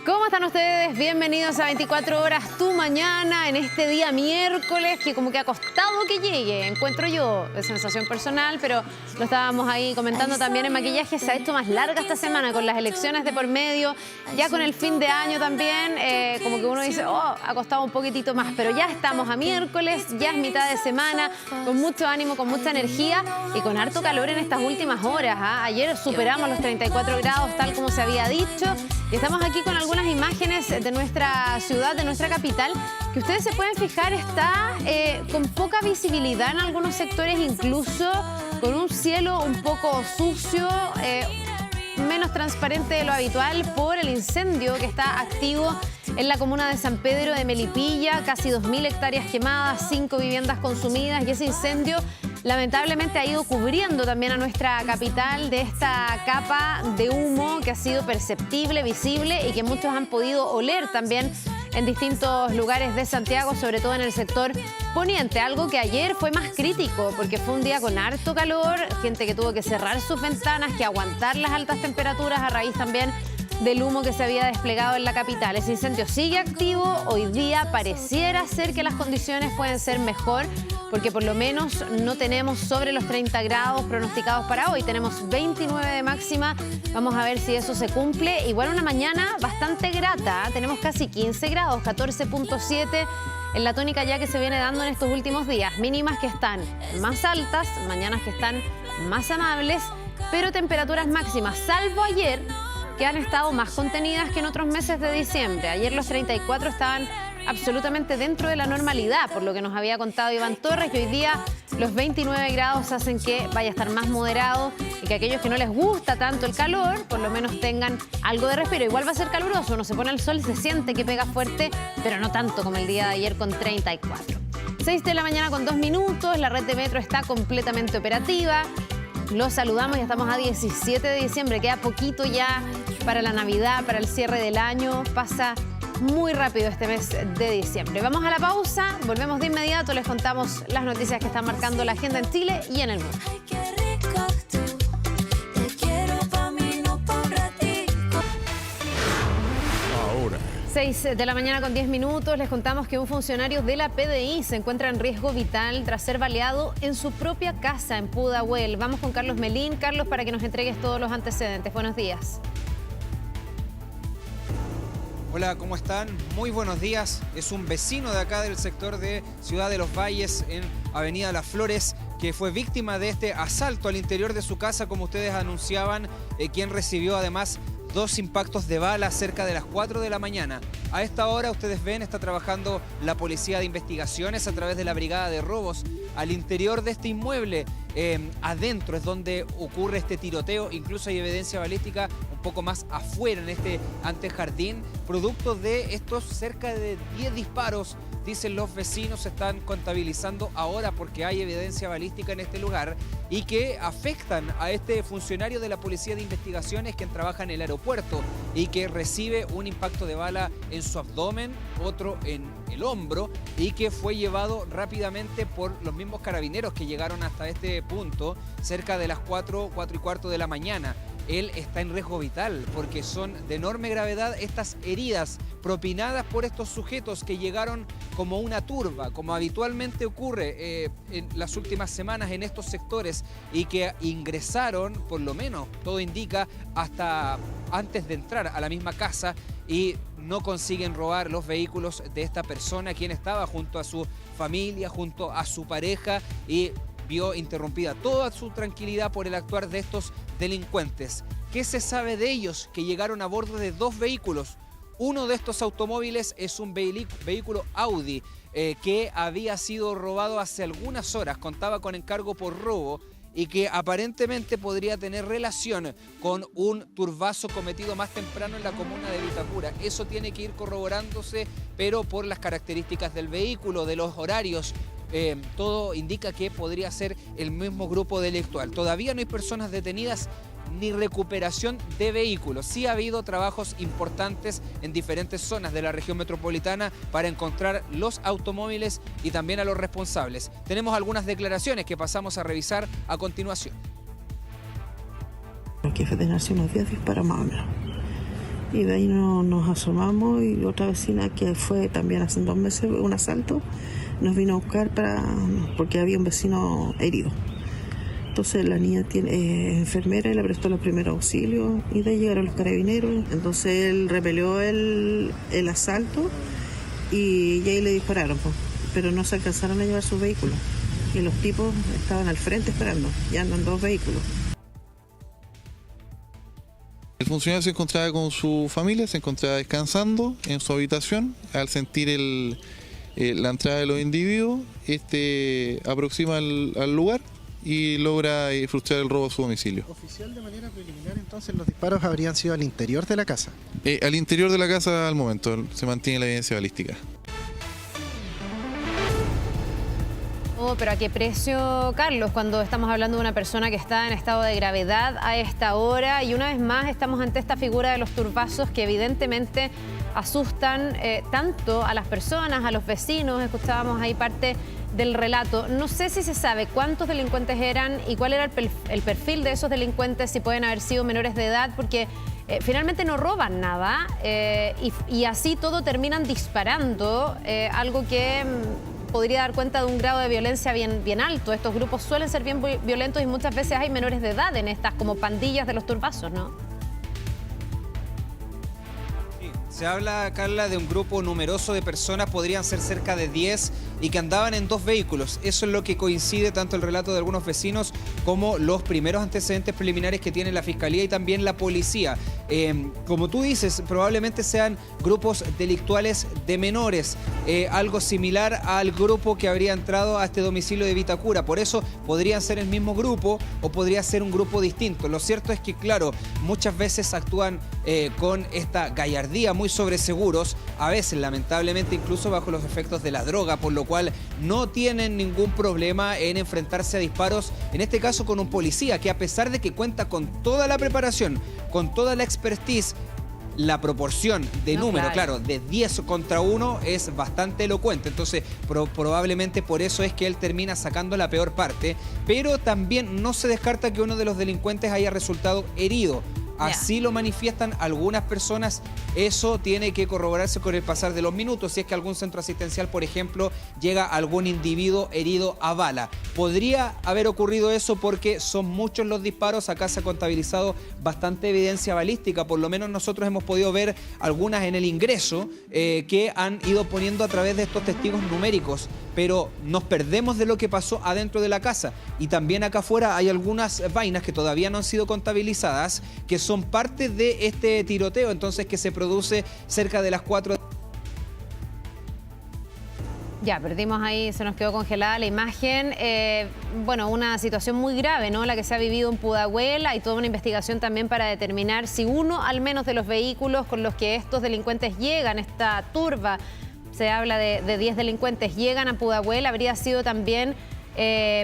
¿Cómo están ustedes? Bienvenidos a 24 horas tu mañana en este día miércoles que como que ha costado que llegue, encuentro yo, de sensación personal, pero lo estábamos ahí comentando también en maquillaje, se ha hecho más larga esta semana con las elecciones de por medio, ya con el fin de año también, como que uno dice, oh, ha costado un poquitito más, pero ya estamos a miércoles, ya es mitad de semana, con mucho ánimo, con mucha energía y con harto calor en estas últimas horas. Ayer superamos los 34 grados tal como se había dicho y estamos aquí con algunas imágenes de nuestra ciudad, de nuestra capital, que ustedes se pueden fijar está con poca visibilidad en algunos sectores, incluso con un cielo un poco sucio, menos transparente de lo habitual por el incendio que está activo en la comuna de San Pedro de Melipilla, casi 2.000 hectáreas quemadas, 5 viviendas consumidas y ese incendio lamentablemente ha ido cubriendo también a nuestra capital de esta capa de humo que ha sido perceptible, visible y que muchos han podido oler también en distintos lugares de Santiago, sobre todo en el sector poniente, algo que ayer fue más crítico porque fue un día con harto calor, gente que tuvo que cerrar sus ventanas, que aguantar las altas temperaturas a raíz también del humo que se había desplegado en la capital. Ese incendio sigue activo, hoy día pareciera ser que las condiciones pueden ser mejor porque por lo menos no tenemos sobre los 30 grados pronosticados para hoy, tenemos 29 de máxima, vamos a ver si eso se cumple. Igual una mañana bastante grata, tenemos casi 15 grados, 14.7 en la tónica ya que se viene dando en estos últimos días, mínimas que están más altas, mañanas que están más amables, pero temperaturas máximas, salvo ayer, que han estado más contenidas que en otros meses de diciembre. Ayer los 34 estaban absolutamente dentro de la normalidad, por lo que nos había contado Iván Torres, y hoy día los 29 grados hacen que vaya a estar más moderado y que aquellos que no les gusta tanto el calor, por lo menos tengan algo de respiro. Igual va a ser caluroso, uno se pone al sol y se siente que pega fuerte, pero no tanto como el día de ayer con 34. 6 de la mañana con 2 minutos, la red de metro está completamente operativa. Los saludamos, ya estamos a 17 de diciembre, queda poquito ya para la Navidad, para el cierre del año. Pasa muy rápido este mes de diciembre. Vamos a la pausa, volvemos de inmediato, les contamos las noticias que están marcando la agenda en Chile y en el mundo. 6 de la mañana con 10 minutos, les contamos que un funcionario de la PDI se encuentra en riesgo vital tras ser baleado en su propia casa en Pudahuel. Vamos con Carlos Melín. Carlos, para que nos entregues todos los antecedentes. Buenos días. Hola, ¿cómo están? Muy buenos días. Es un vecino de acá del sector de Ciudad de los Valles en Avenida Las Flores que fue víctima de este asalto al interior de su casa, como ustedes anunciaban, quien recibió además 2 impactos de bala cerca de las 4 de la mañana. A esta hora, ustedes ven, está trabajando la Policía de Investigaciones a través de la Brigada de Robos al interior de este inmueble. Adentro es donde ocurre este tiroteo, incluso hay evidencia balística un poco más afuera en este antejardín, producto de estos cerca de 10 disparos, dicen los vecinos, se están contabilizando ahora porque hay evidencia balística en este lugar y que afectan a este funcionario de la Policía de Investigaciones quien trabaja en el aeropuerto y que recibe un impacto de bala en su abdomen, otro en el hombro y que fue llevado rápidamente por los mismos carabineros que llegaron hasta este punto cerca de las 4:15 de la mañana. Él está en riesgo vital porque son de enorme gravedad estas heridas propinadas por estos sujetos que llegaron como una turba, como habitualmente ocurre en las últimas semanas en estos sectores y que ingresaron, por lo menos todo indica, hasta antes de entrar a la misma casa y no consiguen robar los vehículos de esta persona, quien estaba junto a su familia, junto a su pareja y vio interrumpida toda su tranquilidad por el actuar de estos delincuentes. ¿Qué se sabe de ellos? Que llegaron a bordo de 2 vehículos. Uno de estos automóviles es un vehículo Audi que había sido robado hace algunas horas, contaba con encargo por robo y que aparentemente podría tener relación con un turbazo cometido más temprano en la comuna de Vitacura. Eso tiene que ir corroborándose, pero por las características del vehículo, de los horarios, todo indica que podría ser el mismo grupo delictual. Todavía no hay personas detenidas ni recuperación de vehículos. Sí ha habido trabajos importantes en diferentes zonas de la región metropolitana para encontrar los automóviles y también a los responsables. Tenemos algunas declaraciones que pasamos a revisar a continuación. El jefe de Naciones Unidas disparó más o menos. Y de ahí nos asomamos y otra vecina que fue también hace 2 meses un asalto, nos vino a buscar porque había un vecino herido. Entonces la niña es enfermera y le prestó los primeros auxilios y de ahí llegaron los carabineros. Entonces él repelió el asalto y ahí le dispararon, pero no se alcanzaron a llevar sus vehículos. Y los tipos estaban al frente esperando, ya andan 2 vehículos. El funcionario se encontraba con su familia, se encontraba descansando en su habitación. Al sentir la entrada de los individuos, aproxima al lugar y logra frustrar el robo a su domicilio. Oficial, de manera preliminar, entonces los disparos habrían sido al interior de la casa. Al interior de la casa al momento se mantiene la evidencia balística. Oh, pero ¿a qué precio, Carlos? Cuando estamos hablando de una persona que está en estado de gravedad a esta hora, y una vez más estamos ante esta figura de los turbazos que evidentemente asustan tanto a las personas, a los vecinos. Escuchábamos ahí parte del relato. No sé si se sabe cuántos delincuentes eran y cuál era el perfil de esos delincuentes, si pueden haber sido menores de edad, porque finalmente no roban nada y así todo terminan disparando, algo que podría dar cuenta de un grado de violencia bien alto. Estos grupos suelen ser bien violentos y muchas veces hay menores de edad en estas como pandillas de los turbazos, ¿no? Se habla, Carla, de un grupo numeroso de personas, podrían ser cerca de 10, y que andaban en 2 vehículos. Eso es lo que coincide tanto el relato de algunos vecinos como los primeros antecedentes preliminares que tiene la Fiscalía y también la Policía. Como tú dices, probablemente sean grupos delictuales de menores, algo similar al grupo que habría entrado a este domicilio de Vitacura. Por eso podrían ser el mismo grupo o podría ser un grupo distinto. Lo cierto es que, claro, muchas veces actúan con esta gallardía, muy sobreseguros, a veces lamentablemente incluso bajo los efectos de la droga, por lo cual no tienen ningún problema en enfrentarse a disparos, en este caso con un policía que, a pesar de que cuenta con toda la preparación, con toda la expertise, la proporción de número, claro, de 10 contra 1 es bastante elocuente. Entonces, probablemente por eso es que él termina sacando la peor parte, pero también no se descarta que uno de los delincuentes haya resultado herido. Así lo manifiestan algunas personas. Eso tiene que corroborarse con el pasar de los minutos. Si es que algún centro asistencial, por ejemplo, llega algún individuo herido a bala. Podría haber ocurrido eso porque son muchos los disparos. Acá se ha contabilizado bastante evidencia balística. Por lo menos nosotros hemos podido ver algunas en el ingreso que han ido poniendo a través de estos testigos numéricos. Pero nos perdemos de lo que pasó adentro de la casa. Y también acá afuera hay algunas vainas que todavía no han sido contabilizadas, que son parte de este tiroteo, entonces, que se produce cerca de las 4. Ya, perdimos ahí, se nos quedó congelada la imagen. Bueno, una situación muy grave, ¿no? La que se ha vivido en Pudahuel. Hay toda una investigación también para determinar si uno, al menos, de los vehículos con los que estos delincuentes llegan, esta turba, se habla de 10 delincuentes, llegan a Pudahuel, habría sido también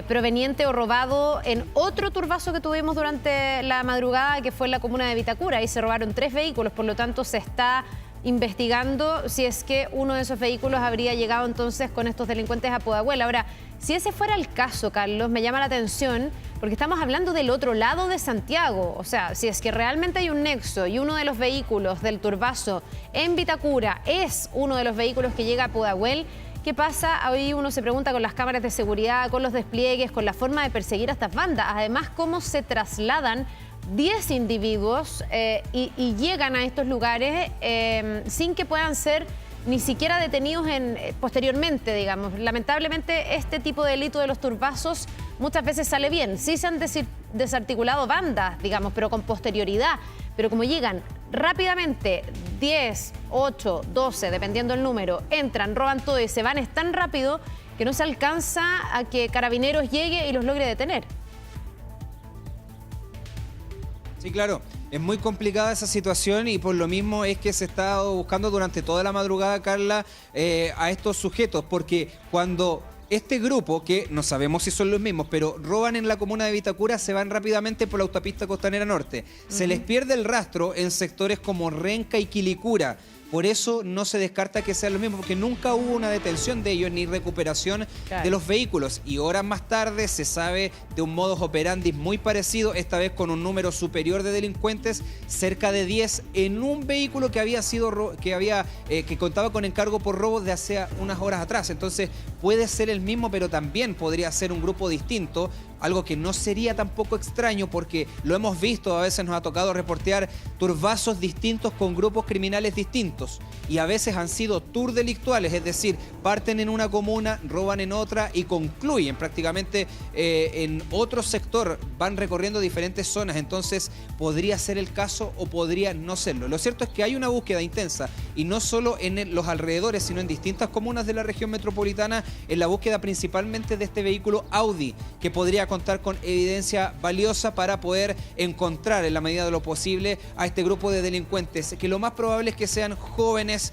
proveniente o robado en otro turbazo que tuvimos durante la madrugada, que fue en la comuna de Vitacura. Ahí se robaron 3 vehículos, por lo tanto se está investigando si es que uno de esos vehículos habría llegado entonces con estos delincuentes a Pudahuel. Ahora, si ese fuera el caso, Carlos, me llama la atención porque estamos hablando del otro lado de Santiago. O sea, si es que realmente hay un nexo y uno de los vehículos del turbazo en Vitacura es uno de los vehículos que llega a Pudahuel, ¿qué pasa? Hoy uno se pregunta con las cámaras de seguridad, con los despliegues, con la forma de perseguir a estas bandas. Además, cómo se trasladan 10 individuos y llegan a estos lugares sin que puedan ser ni siquiera detenidos posteriormente, digamos. Lamentablemente, este tipo de delito de los turbazos muchas veces sale bien. Sí se han desarticulado bandas, digamos, pero con posterioridad. Pero como llegan rápidamente, 10, 8, 12, dependiendo el número, entran, roban todo y se van, es tan rápido que no se alcanza a que Carabineros llegue y los logre detener. Sí, claro. Es muy complicada esa situación y por lo mismo es que se ha estado buscando durante toda la madrugada, Carla, a estos sujetos, porque cuando este grupo, que no sabemos si son los mismos, pero roban en la comuna de Vitacura, se van rápidamente por la autopista Costanera Norte. Se les pierde el rastro en sectores como Renca y Quilicura. Por eso no se descarta que sea lo mismo, porque nunca hubo una detención de ellos ni recuperación de los vehículos. Y horas más tarde se sabe de un modus operandi muy parecido, esta vez con un número superior de delincuentes, cerca de 10, en un vehículo que había sido que contaba con encargo por robo de hace unas horas atrás. Entonces puede ser el mismo, pero también podría ser un grupo distinto. Algo que no sería tampoco extraño porque lo hemos visto, a veces nos ha tocado reportear turbazos distintos con grupos criminales distintos y a veces han sido tours delictuales, es decir, parten en una comuna, roban en otra y concluyen prácticamente en otro sector, van recorriendo diferentes zonas, entonces podría ser el caso o podría no serlo. Lo cierto es que hay una búsqueda intensa y no solo en los alrededores, sino en distintas comunas de la región metropolitana, en la búsqueda principalmente de este vehículo Audi, que podría contar con evidencia valiosa para poder encontrar en la medida de lo posible a este grupo de delincuentes, que lo más probable es que sean jóvenes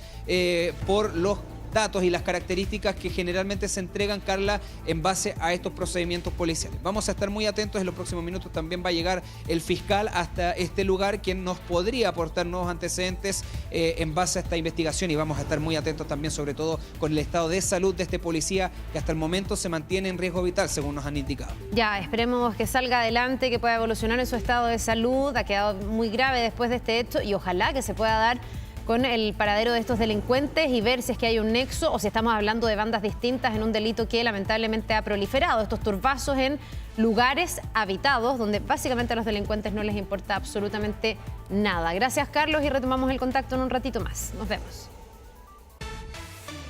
por los datos y las características que generalmente se entregan, Carla, en base a estos procedimientos policiales. Vamos a estar muy atentos, en los próximos minutos también va a llegar el fiscal hasta este lugar, quien nos podría aportar nuevos antecedentes en base a esta investigación, y vamos a estar muy atentos también, sobre todo con el estado de salud de este policía, que hasta el momento se mantiene en riesgo vital, según nos han indicado. Ya, esperemos que salga adelante, que pueda evolucionar en su estado de salud. Ha quedado muy grave después de este hecho y ojalá que se pueda dar con el paradero de estos delincuentes y ver si es que hay un nexo o si estamos hablando de bandas distintas en un delito que lamentablemente ha proliferado. Estos turbazos en lugares habitados donde básicamente a los delincuentes no les importa absolutamente nada. Gracias, Carlos, y retomamos el contacto en un ratito más. Nos vemos.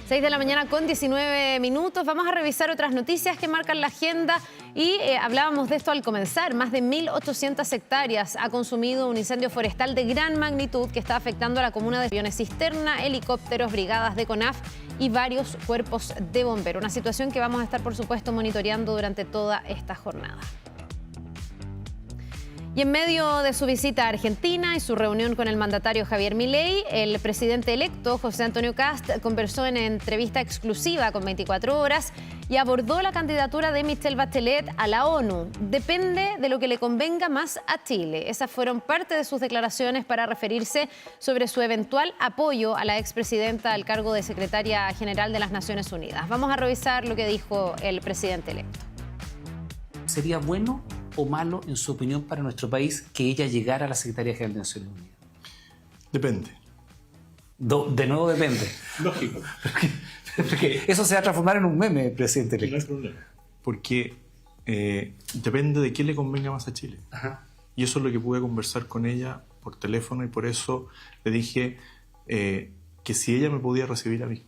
6 de la mañana con 19 minutos. Vamos a revisar otras noticias que marcan la agenda y hablábamos de esto al comenzar. Más de 1.800 hectáreas ha consumido un incendio forestal de gran magnitud que está afectando a la comuna de aviones cisterna, helicópteros, brigadas de CONAF y varios cuerpos de bomberos. Una situación que vamos a estar, por supuesto, monitoreando durante toda esta jornada. Y en medio de su visita a Argentina y su reunión con el mandatario Javier Milei, el presidente electo José Antonio Kast conversó en entrevista exclusiva con 24 horas y abordó la candidatura de Michelle Bachelet a la ONU. Depende de lo que le convenga más a Chile. Esas fueron parte de sus declaraciones para referirse sobre su eventual apoyo a la expresidenta al cargo de secretaria general de las Naciones Unidas. Vamos a revisar lo que dijo el presidente electo. ¿Sería bueno o malo, en su opinión, para nuestro país que ella llegara a la Secretaría General de Naciones Unidas? Depende. De nuevo depende. Lógico. Porque eso se va a transformar en un meme, presidente electo. No hay problema. Porque depende de qué le convenga más a Chile. Ajá. Y eso es lo que pude conversar con ella por teléfono y por eso le dije que si ella me podía recibir a mí.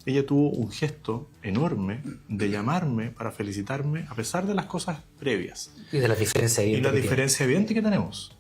Ella tuvo un gesto enorme de llamarme para felicitarme a pesar de las cosas previas. Y de las diferencias evidentes. Y la diferencia evidente que tenemos.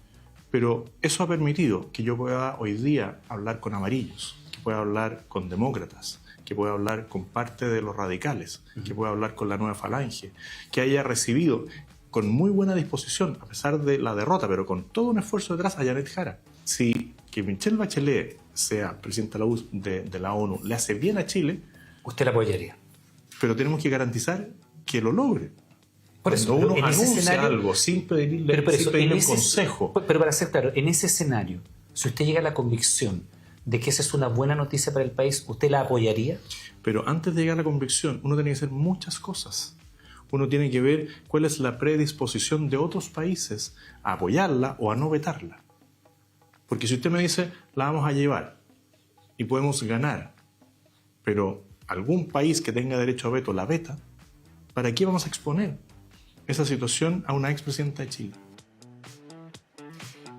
Pero eso ha permitido que yo pueda hoy día hablar con amarillos, que pueda hablar con demócratas, que pueda hablar con parte de los radicales, que pueda hablar con la nueva falange, que haya recibido con muy buena disposición, a pesar de la derrota, pero con todo un esfuerzo detrás, a Janet Jara. Si que Michelle Bachelet sea presidenta de la ONU le hace bien a Chile, usted la apoyaría. Pero tenemos que garantizar que lo logre. Por eso, cuando uno en ese anuncia escenario, algo sin pedirle un consejo. Pero para ser claro, en ese escenario, si usted llega a la convicción de que esa es una buena noticia para el país, ¿usted la apoyaría? Pero antes de llegar a la convicción, uno tiene que hacer muchas cosas. Uno tiene que ver cuál es la predisposición de otros países a apoyarla o a no vetarla. Porque si usted me dice, la vamos a llevar y podemos ganar, pero algún país que tenga derecho a veto la veta, ¿para qué vamos a exponer esa situación a una expresidenta de Chile?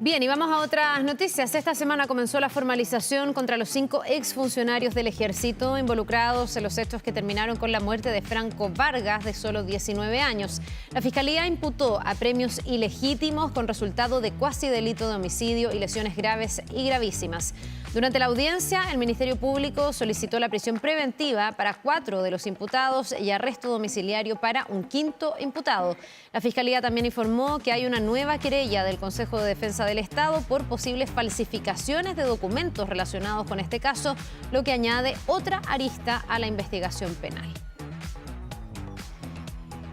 Bien, y vamos a otras noticias. Esta semana comenzó la formalización contra los 5 exfuncionarios del Ejército involucrados en los hechos que terminaron con la muerte de Franco Vargas, de solo 19 años. La Fiscalía imputó a premios ilegítimos con resultado de cuasi delito de homicidio y lesiones graves y gravísimas. Durante la audiencia, el Ministerio Público solicitó la prisión preventiva para 4 de los imputados y arresto domiciliario para un 5º imputado. La Fiscalía también informó que hay una nueva querella del Consejo de Defensa del Estado por posibles falsificaciones de documentos relacionados con este caso, lo que añade otra arista a la investigación penal.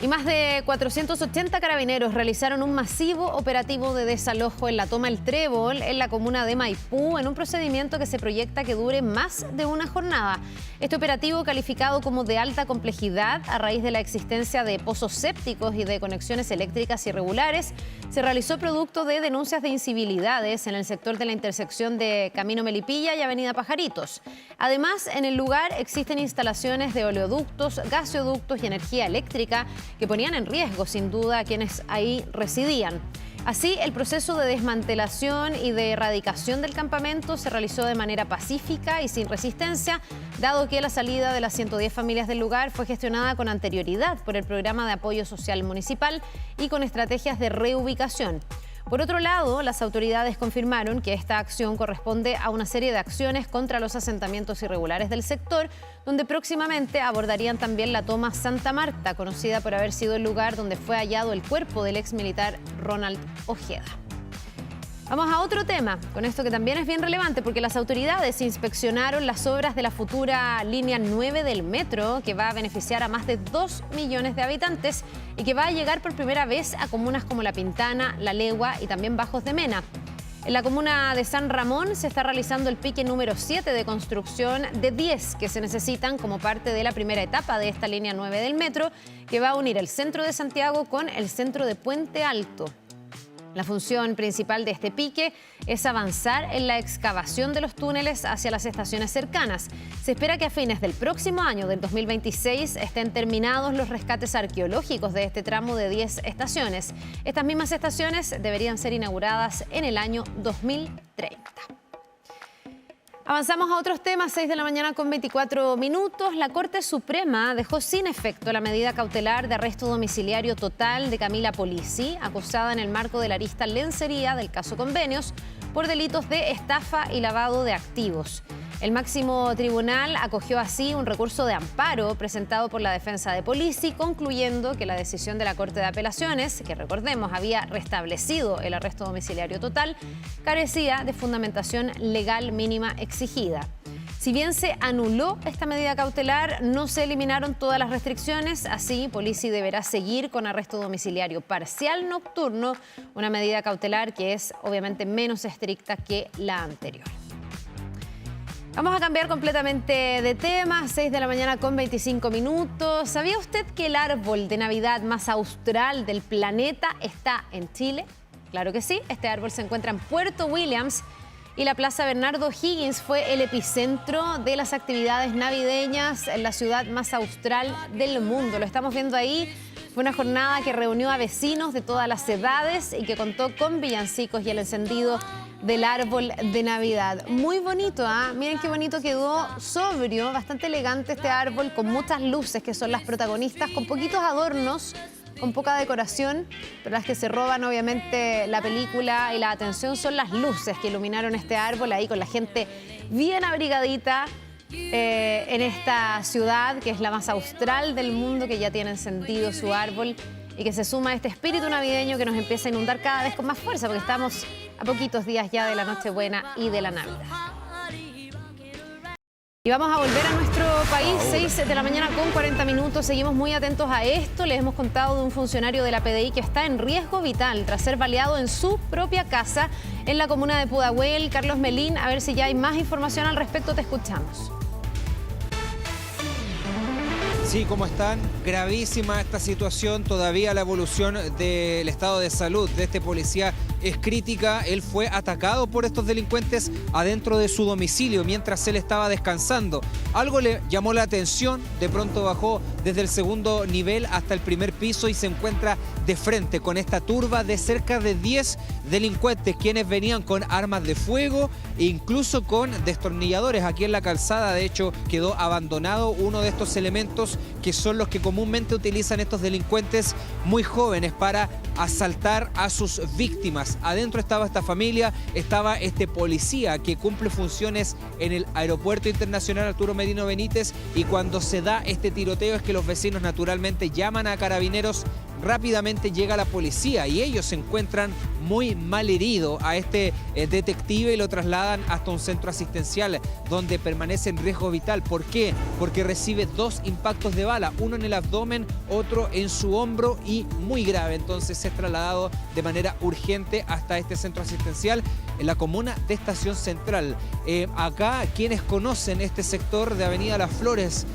Y más de 480 carabineros realizaron un masivo operativo de desalojo en la Toma El Trébol, en la comuna de Maipú, en un procedimiento que se proyecta que dure más de una jornada. Este operativo, calificado como de alta complejidad a raíz de la existencia de pozos sépticos y de conexiones eléctricas irregulares, se realizó producto de denuncias de incivilidades en el sector de la intersección de Camino Melipilla y Avenida Pajaritos. Además, en el lugar existen instalaciones de oleoductos, gasoductos y energía eléctrica que ponían en riesgo, sin duda, a quienes ahí residían. Así, el proceso de desmantelación y de erradicación del campamento se realizó de manera pacífica y sin resistencia, dado que la salida de las 110 familias del lugar fue gestionada con anterioridad por el Programa de Apoyo Social Municipal y con estrategias de reubicación. Por otro lado, las autoridades confirmaron que esta acción corresponde a una serie de acciones contra los asentamientos irregulares del sector, donde próximamente abordarían también la toma Santa Marta, conocida por haber sido el lugar donde fue hallado el cuerpo del ex militar Ronald Ojeda. Vamos a otro tema, con esto que también es bien relevante, porque las autoridades inspeccionaron las obras de la futura línea 9 del metro, que va a beneficiar a más de 2 millones de habitantes y que va a llegar por primera vez a comunas como La Pintana, La Legua y también Bajos de Mena. En la comuna de San Ramón se está realizando el pique número 7 de construcción de 10 que se necesitan como parte de la primera etapa de esta línea 9 del metro, que va a unir el centro de Santiago con el centro de Puente Alto. La función principal de este pique es avanzar en la excavación de los túneles hacia las estaciones cercanas. Se espera que a fines del próximo año, del 2026, estén terminados los rescates arqueológicos de este tramo de 10 estaciones. Estas mismas estaciones deberían ser inauguradas en el año 2030. Avanzamos a otros temas, 6 de la mañana con 24 minutos. La Corte Suprema dejó sin efecto la medida cautelar de arresto domiciliario total de Camila Polizzi, acusada en el marco de la arista lencería del caso Convenios por delitos de estafa y lavado de activos. El máximo tribunal acogió así un recurso de amparo presentado por la defensa de Polizzi, concluyendo que la decisión de la Corte de Apelaciones, que recordemos había restablecido el arresto domiciliario total, carecía de fundamentación legal mínima exigida. Si bien se anuló esta medida cautelar, no se eliminaron todas las restricciones. Así, Polizzi deberá seguir con arresto domiciliario parcial nocturno, una medida cautelar que es obviamente menos estricta que la anterior. Vamos a cambiar completamente de tema, 6 de la mañana con 25 minutos. ¿Sabía usted que el árbol de Navidad más austral del planeta está en Chile? Claro que sí, este árbol se encuentra en Puerto Williams y la Plaza Bernardo Higgins fue el epicentro de las actividades navideñas en la ciudad más austral del mundo. Lo estamos viendo ahí. Fue una jornada que reunió a vecinos de todas las edades y que contó con villancicos y el encendido del árbol de Navidad. Muy bonito, ¿ah? Miren qué bonito quedó, sobrio, bastante elegante este árbol, con muchas luces que son las protagonistas, con poquitos adornos, con poca decoración, pero las que se roban obviamente la película y la atención son las luces que iluminaron este árbol ahí con la gente bien abrigadita. En esta ciudad que es la más austral del mundo, que ya tiene encendido su árbol y que se suma a este espíritu navideño que nos empieza a inundar cada vez con más fuerza, porque estamos a poquitos días ya de la Nochebuena y de la Navidad. Y vamos a volver a nuestro país, 6 de la mañana con 40 minutos. Seguimos muy atentos a esto. Les hemos contado de un funcionario de la PDI que está en riesgo vital tras ser baleado en su propia casa en la comuna de Pudahuel. Carlos Melín, a ver si ya hay más información al respecto, te escuchamos. Sí, ¿cómo están? Gravísima esta situación. Todavía la evolución del estado de salud de este policía es crítica. Él fue atacado por estos delincuentes adentro de su domicilio mientras él estaba descansando. Algo le llamó la atención. De pronto bajó desde el segundo nivel hasta el primer piso y se encuentra de frente con esta turba de cerca de 10 delincuentes, quienes venían con armas de fuego e incluso con destornilladores. Aquí en la calzada, de hecho, quedó abandonado uno de estos elementos que son los que comúnmente utilizan estos delincuentes muy jóvenes para asaltar a sus víctimas. Adentro estaba esta familia, estaba este policía que cumple funciones en el Aeropuerto Internacional Arturo Merino Benítez, y cuando se da este tiroteo es que los vecinos naturalmente llaman a Carabineros rápidamente llega la policía y ellos se encuentran muy mal herido a este detective y lo trasladan hasta un centro asistencial donde permanece en riesgo vital. ¿Por qué? Porque recibe 2 impactos de bala, uno en el abdomen, otro en su hombro y muy grave. Entonces es trasladado de manera urgente hasta este centro asistencial en la comuna de Estación Central. Acá quienes conocen este sector de Avenida Las Flores,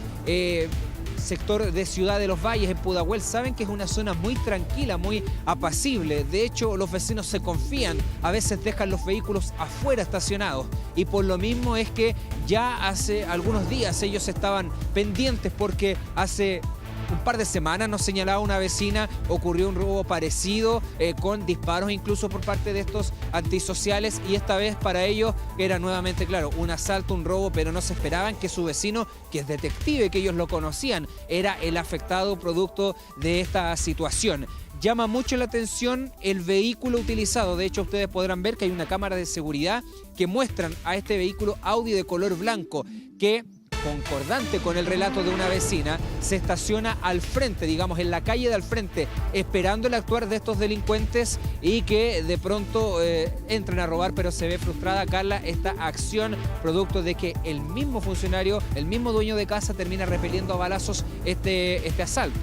sector de Ciudad de los Valles, en Pudahuel, saben que es una zona muy tranquila, muy apacible. De hecho, los vecinos se confían, a veces dejan los vehículos afuera estacionados y por lo mismo es que ya hace algunos días ellos estaban pendientes porque hace un par de semanas nos señalaba una vecina, ocurrió un robo parecido con disparos incluso por parte de estos antisociales y esta vez para ellos era nuevamente, claro, un asalto, un robo, pero no se esperaban que su vecino, que es detective, que ellos lo conocían, era el afectado producto de esta situación. Llama mucho la atención el vehículo utilizado. De hecho, ustedes podrán ver que hay una cámara de seguridad que muestran a este vehículo Audi de color blanco que, concordante con el relato de una vecina, se estaciona al frente, digamos, en la calle de al frente, esperando el actuar de estos delincuentes y que de pronto entren a robar, pero se ve frustrada, Carla, esta acción, producto de que el mismo funcionario, el mismo dueño de casa termina repeliendo a balazos este asalto.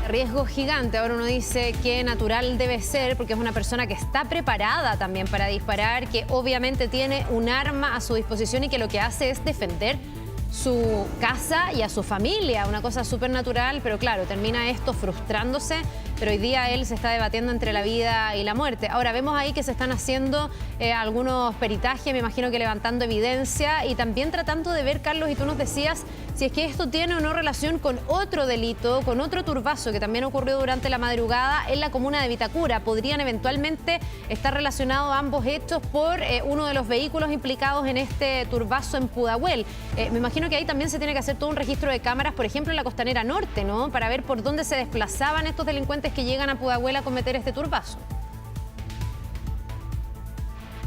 Riesgo gigante, ahora uno dice que natural debe ser porque es una persona que está preparada también para disparar, que obviamente tiene un arma a su disposición y que lo que hace es defender su casa y a su familia, una cosa súper natural, pero claro, termina esto frustrándose, pero hoy día él se está debatiendo entre la vida y la muerte. Ahora vemos ahí que se están haciendo algunos peritajes, me imagino que levantando evidencia y también tratando de ver, Carlos, y tú nos decías si es que esto tiene o no relación con otro delito, con otro turbazo que también ocurrió durante la madrugada en la comuna de Vitacura. Podrían eventualmente estar relacionados ambos hechos por uno de los vehículos implicados en este turbazo en Pudahuel. Me imagino que ahí también se tiene que hacer todo un registro de cámaras, por ejemplo, en la Costanera Norte, ¿no? Para ver por dónde se desplazaban estos delincuentes que llegan a Pudahuel a cometer este turbazo.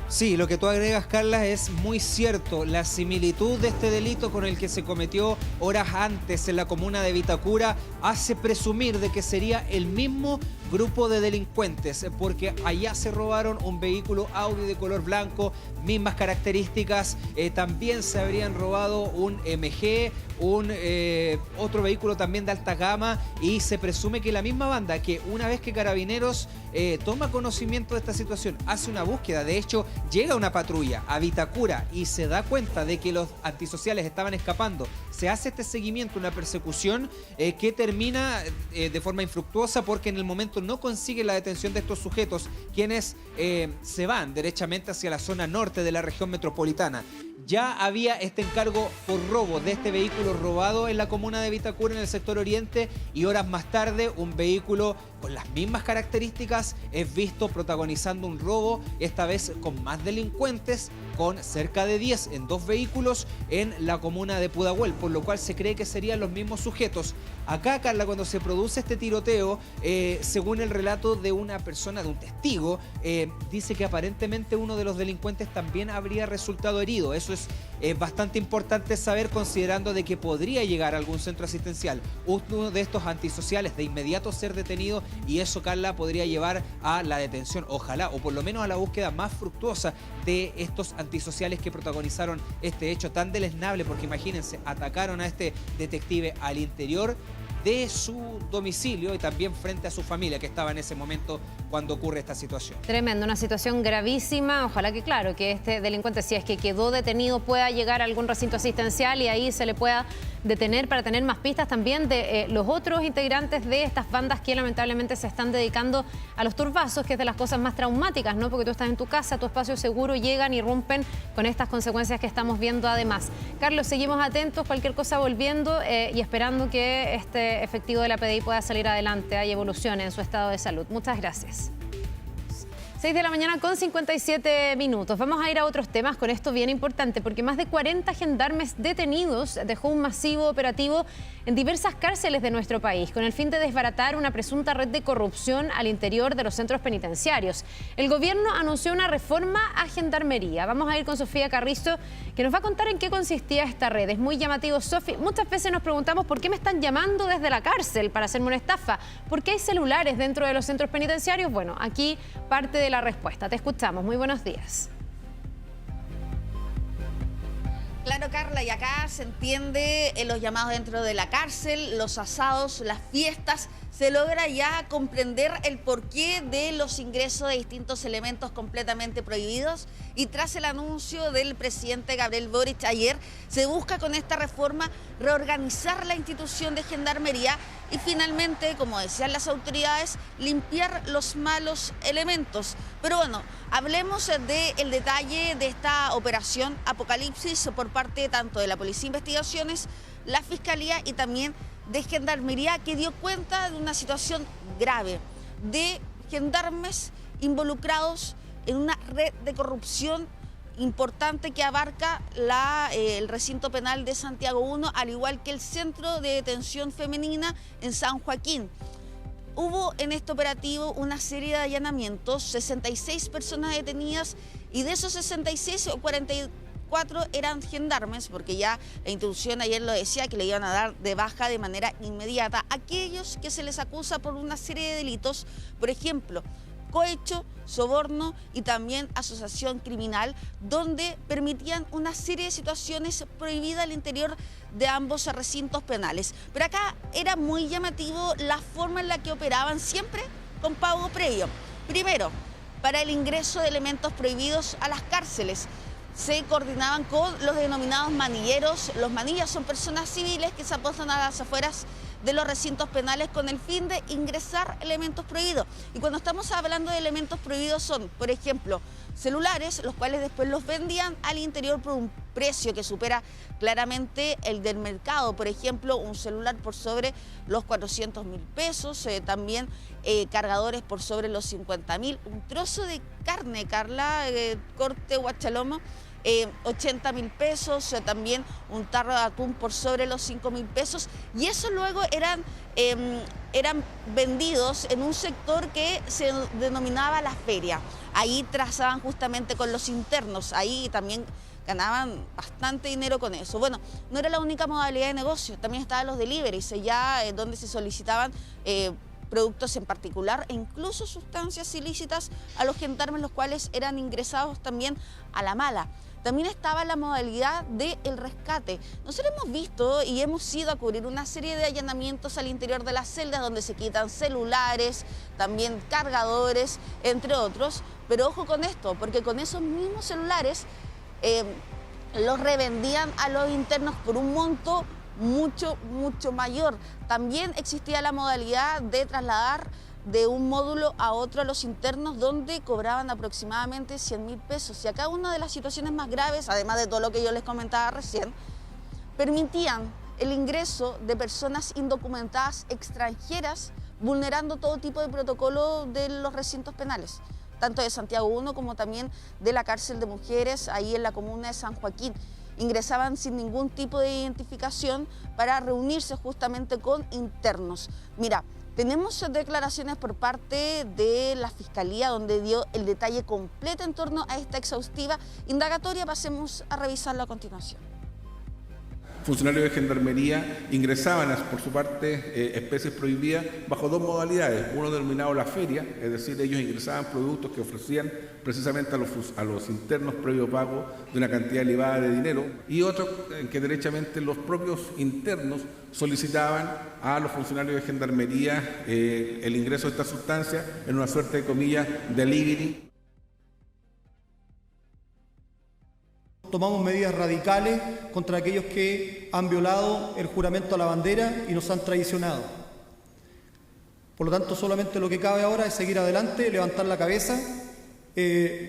Sí, lo que tú agregas, Carla, es muy cierto. La similitud de este delito con el que se cometió horas antes en la comuna de Vitacura hace presumir de que sería el mismo grupo de delincuentes, porque allá se robaron un vehículo Audi de color blanco, mismas características, también se habrían robado un MG, otro vehículo también de alta gama, y se presume que la misma banda, que una vez que Carabineros toma conocimiento de esta situación, hace una búsqueda, de hecho llega una patrulla a Vitacura y se da cuenta de que los antisociales estaban escapando, se hace este seguimiento, una persecución que termina de forma infructuosa porque en el momento no consigue la detención de estos sujetos, quienes se van derechamente hacia la zona norte de la región metropolitana. Ya había este encargo por robo de este vehículo robado en la comuna de Vitacura, en el sector oriente, y horas más tarde un vehículo con las mismas características es visto protagonizando un robo, esta vez con más delincuentes, con cerca de 10 en 2 vehículos en la comuna de Pudahuel, por lo cual se cree que serían los mismos sujetos. Acá, Carla, cuando se produce este tiroteo, según el relato de una persona, de un testigo, dice que aparentemente uno de los delincuentes también habría resultado herido. Eso es bastante importante saber, considerando de que podría llegar a algún centro asistencial uno de estos antisociales, de inmediato ser detenido, y eso, Carla, podría llevar a la detención, ojalá, o por lo menos a la búsqueda más fructuosa de estos antisociales que protagonizaron este hecho tan deleznable, porque imagínense, atacaron a este detective al interior de su domicilio y también frente a su familia que estaba en ese momento cuando ocurre esta situación. Tremendo, una situación gravísima. Ojalá que, claro, que este delincuente, si es que quedó detenido, pueda llegar a algún recinto asistencial y ahí se le pueda detener para tener más pistas también de los otros integrantes de estas bandas que lamentablemente se están dedicando a los turbazos, que es de las cosas más traumáticas, ¿no? Porque tú estás en tu casa, tu espacio seguro, llegan y rompen con estas consecuencias que estamos viendo además. Carlos, seguimos atentos, cualquier cosa volviendo y esperando que este efectivo de la PDI pueda salir adelante y evolucione en su estado de salud. Muchas gracias. 6 de la mañana con 57 minutos. Vamos a ir a otros temas con esto bien importante, porque más de 40 gendarmes detenidos dejó un masivo operativo en diversas cárceles de nuestro país, con el fin de desbaratar una presunta red de corrupción al interior de los centros penitenciarios. El gobierno anunció una reforma a Gendarmería. Vamos a ir con Sofía Carrizo, que nos va a contar en qué consistía esta red. Es muy llamativo, Sofi. Muchas veces nos preguntamos por qué me están llamando desde la cárcel para hacerme una estafa. ¿Por qué hay celulares dentro de los centros penitenciarios? Bueno, aquí parte de la respuesta. Te escuchamos. Muy buenos días. Claro, Carla, y acá se entiende los llamados dentro de la cárcel, los asados, las fiestas. Se logra ya comprender el porqué de los ingresos de distintos elementos completamente prohibidos, y tras el anuncio del presidente Gabriel Boric ayer, se busca con esta reforma reorganizar la institución de Gendarmería y finalmente, como decían las autoridades, limpiar los malos elementos. Pero bueno, hablemos del detalle de esta operación Apocalipsis por parte tanto de la Policía de Investigaciones, la Fiscalía y también de Gendarmería, que dio cuenta de una situación grave de gendarmes involucrados en una red de corrupción importante que abarca el recinto penal de Santiago I, al igual que el centro de detención femenina en San Joaquín. Hubo en este operativo una serie de allanamientos, 66 personas detenidas, y de esos 66, 44 eran gendarmes, porque ya la institución ayer lo decía, que le iban a dar de baja de manera inmediata a aquellos que se les acusa por una serie de delitos, por ejemplo, cohecho, soborno y también asociación criminal, donde permitían una serie de situaciones prohibidas al interior de ambos recintos penales. Pero acá era muy llamativo la forma en la que operaban, siempre con pago previo. Primero, para el ingreso de elementos prohibidos a las cárceles, se coordinaban con los denominados manilleros. Los manillas son personas civiles que se apostan a las afueras de los recintos penales con el fin de ingresar elementos prohibidos. Y cuando estamos hablando de elementos prohibidos son, por ejemplo, celulares, los cuales después los vendían al interior por un precio que supera claramente el del mercado. Por ejemplo, un celular por sobre los 400.000 pesos, también cargadores por sobre los 50.000, un trozo de carne, Carla, corte guachalomo, 80.000 pesos, también un tarro de atún por sobre los 5.000 pesos, y eso luego eran vendidos en un sector que se denominaba la feria. Ahí trazaban justamente con los internos, ahí también ganaban bastante dinero con eso. Bueno, no era la única modalidad de negocio, también estaban los deliveries, ya donde se solicitaban productos en particular e incluso sustancias ilícitas a los gendarmes, los cuales eran ingresados también a la mala. También estaba la modalidad del rescate. Nosotros hemos visto y hemos ido a cubrir una serie de allanamientos al interior de las celdas donde se quitan celulares, también cargadores, entre otros. Pero ojo con esto, porque con esos mismos celulares los revendían a los internos por un monto mucho mayor. También existía la modalidad de trasladar de un módulo a otro a los internos, donde cobraban aproximadamente 100.000 pesos. Y acá una de las situaciones más graves, además de todo lo que yo les comentaba recién, permitían el ingreso de personas indocumentadas extranjeras, vulnerando todo tipo de protocolo de los recintos penales, tanto de Santiago I como también de la cárcel de mujeres, ahí en la comuna de San Joaquín. Ingresaban sin ningún tipo de identificación para reunirse justamente con internos. Mira, tenemos declaraciones por parte de la Fiscalía, donde dio el detalle completo en torno a esta exhaustiva indagatoria. Pasemos a revisarlo a continuación. Funcionarios de Gendarmería ingresaban por su parte especies prohibidas bajo dos modalidades. Uno denominado la feria, es decir, ellos ingresaban productos que ofrecían precisamente a los internos previo pago de una cantidad elevada de dinero, y otro en que derechamente los propios internos solicitaban a los funcionarios de Gendarmería el ingreso de esta sustancia en una suerte de, comillas, delivery. Tomamos medidas radicales contra aquellos que han violado el juramento a la bandera y nos han traicionado. Por lo tanto, solamente lo que cabe ahora es seguir adelante, levantar la cabeza.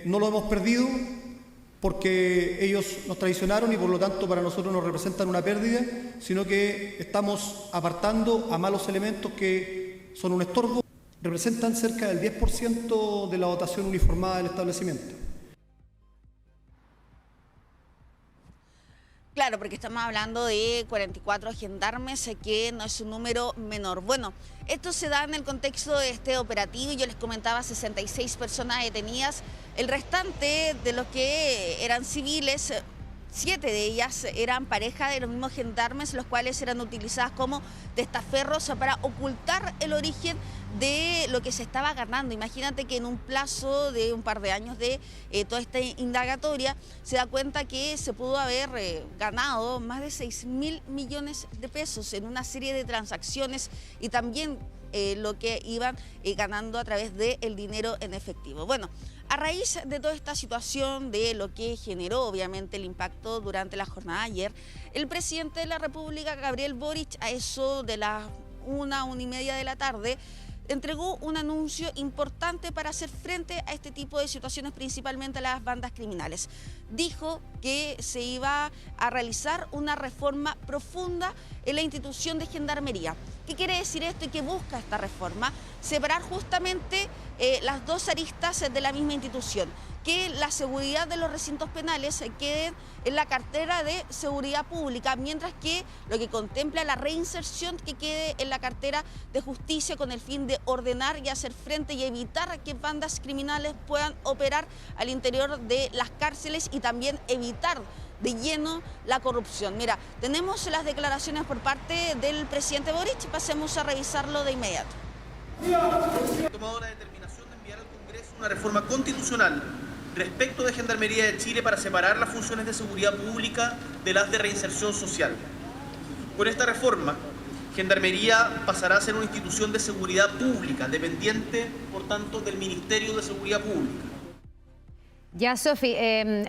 No lo hemos perdido porque ellos nos traicionaron y por lo tanto para nosotros nos representan una pérdida, sino que estamos apartando a malos elementos que son un estorbo. representan cerca del 10% de la dotación uniformada del establecimiento. Claro, porque estamos hablando de 44 gendarmes, que no es un número menor. Bueno, esto se da en el contexto de este operativo y yo les comentaba 66 personas detenidas. El restante de los que eran civiles, 7 de ellas eran pareja de los mismos gendarmes, los cuales eran utilizadas como testaferros para ocultar el origen de lo que se estaba ganando. Imagínate que en un plazo de un par de años de toda esta indagatoria se da cuenta que se pudo haber ganado más de 6.000 millones de pesos en una serie de transacciones y también lo que iban ganando a través del dinero en efectivo. Bueno, a raíz de toda esta situación, de lo que generó obviamente el impacto durante la jornada de ayer, el presidente de la República, Gabriel Boric, a eso de las 1:30 de la tarde, entregó un anuncio importante para hacer frente a este tipo de situaciones, principalmente a las bandas criminales. Dijo que se iba a realizar una reforma profunda en la institución de Gendarmería. ¿Qué quiere decir esto y qué busca esta reforma? Separar justamente las dos aristas de la misma institución, que la seguridad de los recintos penales quede en la cartera de seguridad pública, mientras que lo que contempla la reinserción que quede en la cartera de justicia, con el fin de ordenar y hacer frente y evitar que bandas criminales puedan operar al interior de las cárceles y también evitar de lleno la corrupción. Mira, tenemos las declaraciones por parte del presidente Boric, pasemos a revisarlo de inmediato. He tomado la determinación de enviar al Congreso una reforma constitucional respecto de Gendarmería de Chile para separar las funciones de seguridad pública de las de reinserción social. Con esta reforma, Gendarmería pasará a ser una institución de seguridad pública, dependiente, por tanto, del Ministerio de Seguridad Pública. Ya, Sofi,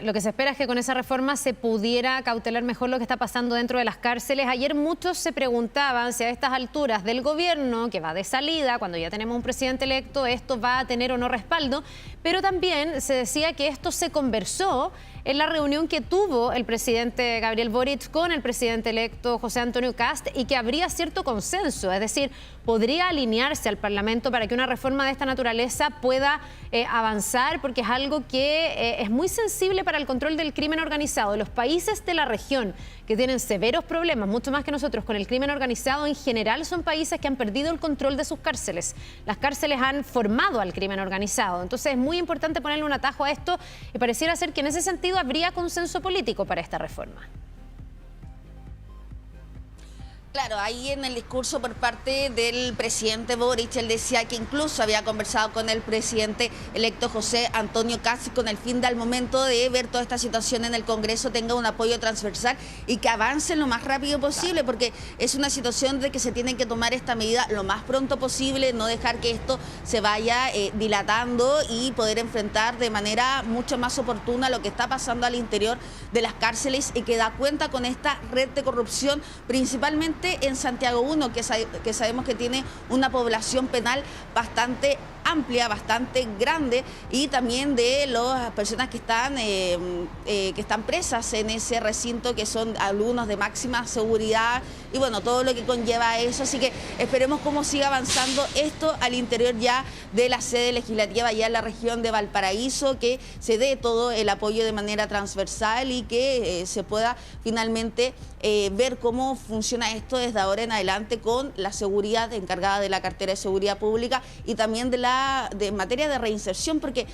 lo que se espera es que con esa reforma se pudiera cautelar mejor lo que está pasando dentro de las cárceles. Ayer muchos se preguntaban si a estas alturas del gobierno, que va de salida, cuando ya tenemos un presidente electo, esto va a tener o no respaldo, pero también se decía que esto se conversó en la reunión que tuvo el presidente Gabriel Boric con el presidente electo José Antonio Kast y que habría cierto consenso, es decir, podría alinearse al Parlamento para que una reforma de esta naturaleza pueda avanzar, porque es algo que es muy sensible para el control del crimen organizado. Los países de la región que tienen severos problemas, mucho más que nosotros, con el crimen organizado en general, son países que han perdido el control de sus cárceles. Las cárceles han formado al crimen organizado. Entonces es muy importante ponerle un atajo a esto y pareciera ser que en ese sentido habría consenso político para esta reforma. Claro, ahí en el discurso por parte del presidente Boric, él decía que incluso había conversado con el presidente electo José Antonio Kast con el fin de, al momento de ver toda esta situación en el Congreso, tenga un apoyo transversal y que avance lo más rápido posible, porque es una situación de que se tiene que tomar esta medida lo más pronto posible, no dejar que esto se vaya dilatando y poder enfrentar de manera mucho más oportuna lo que está pasando al interior de las cárceles y que da cuenta con esta red de corrupción, principalmente en Santiago 1, que sabemos que tiene una población penal bastante amplia, bastante grande, y también de las personas que están presas en ese recinto, que son alumnos de máxima seguridad, y bueno, todo lo que conlleva eso. Así que esperemos cómo siga avanzando esto al interior ya de la sede legislativa, ya en la región de Valparaíso, que se dé todo el apoyo de manera transversal y que se pueda finalmente ver cómo funciona esto desde ahora en adelante, con la seguridad encargada de la cartera de seguridad pública y también de materia de reinserción, porque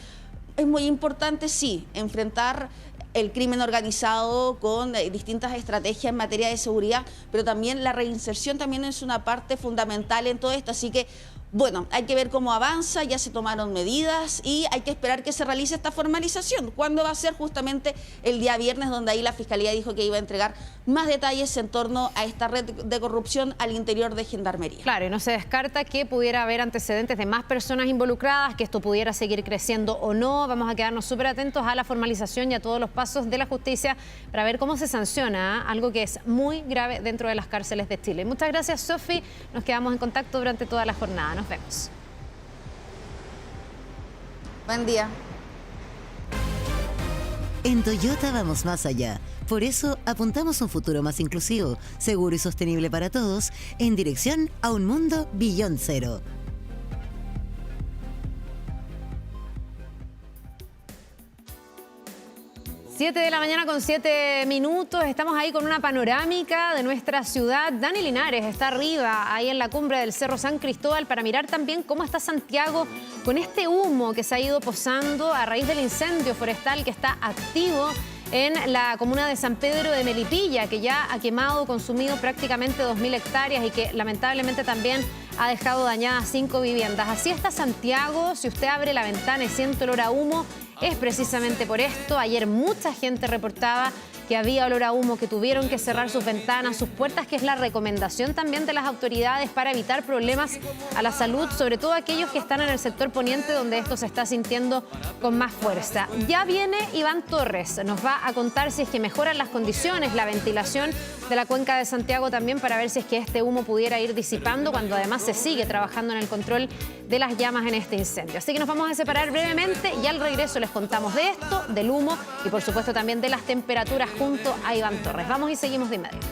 es muy importante, sí, enfrentar el crimen organizado con distintas estrategias en materia de seguridad, pero también la reinserción también es una parte fundamental en todo esto. Así que, bueno, hay que ver cómo avanza, ya se tomaron medidas y hay que esperar que se realice esta formalización. ¿Cuándo va a ser? Justamente el día viernes, donde ahí la Fiscalía dijo que iba a entregar más detalles en torno a esta red de corrupción al interior de Gendarmería. Claro, y no se descarta que pudiera haber antecedentes de más personas involucradas, que esto pudiera seguir creciendo o no. Vamos a quedarnos súper atentos a la formalización y a todos los pasos de la justicia para ver cómo se sanciona algo que es muy grave dentro de las cárceles de Chile. Muchas gracias, Sofi. Nos quedamos en contacto durante toda la jornada. Nos vemos. Buen día. En Toyota vamos más allá. Por eso apuntamos a un futuro más inclusivo, seguro y sostenible para todos, en dirección a un mundo Beyond Zero. 7 de la mañana con 7 minutos. Estamos ahí con una panorámica de nuestra ciudad. Dani Linares está arriba, ahí en la cumbre del Cerro San Cristóbal, para mirar también cómo está Santiago con este humo que se ha ido posando a raíz del incendio forestal que está activo en la comuna de San Pedro de Melipilla, que ya ha quemado, consumido prácticamente 2.000 hectáreas y que lamentablemente también ha dejado dañadas 5 viviendas. Así está Santiago. Si usted abre la ventana y siente olor a humo, es precisamente por esto. Ayer mucha gente reportaba que había olor a humo, que tuvieron que cerrar sus ventanas, sus puertas, que es la recomendación también de las autoridades para evitar problemas a la salud, sobre todo aquellos que están en el sector poniente, donde esto se está sintiendo con más fuerza. Ya viene Iván Torres, nos va a contar si es que mejoran las condiciones, la ventilación de la cuenca de Santiago también, para ver si es que este humo pudiera ir disipando, cuando además se sigue trabajando en el control de las llamas en este incendio. Así que nos vamos a separar brevemente y al regreso les contamos de esto, del humo y por supuesto también de las temperaturas junto a Iván Torres. Vamos y seguimos de inmediato.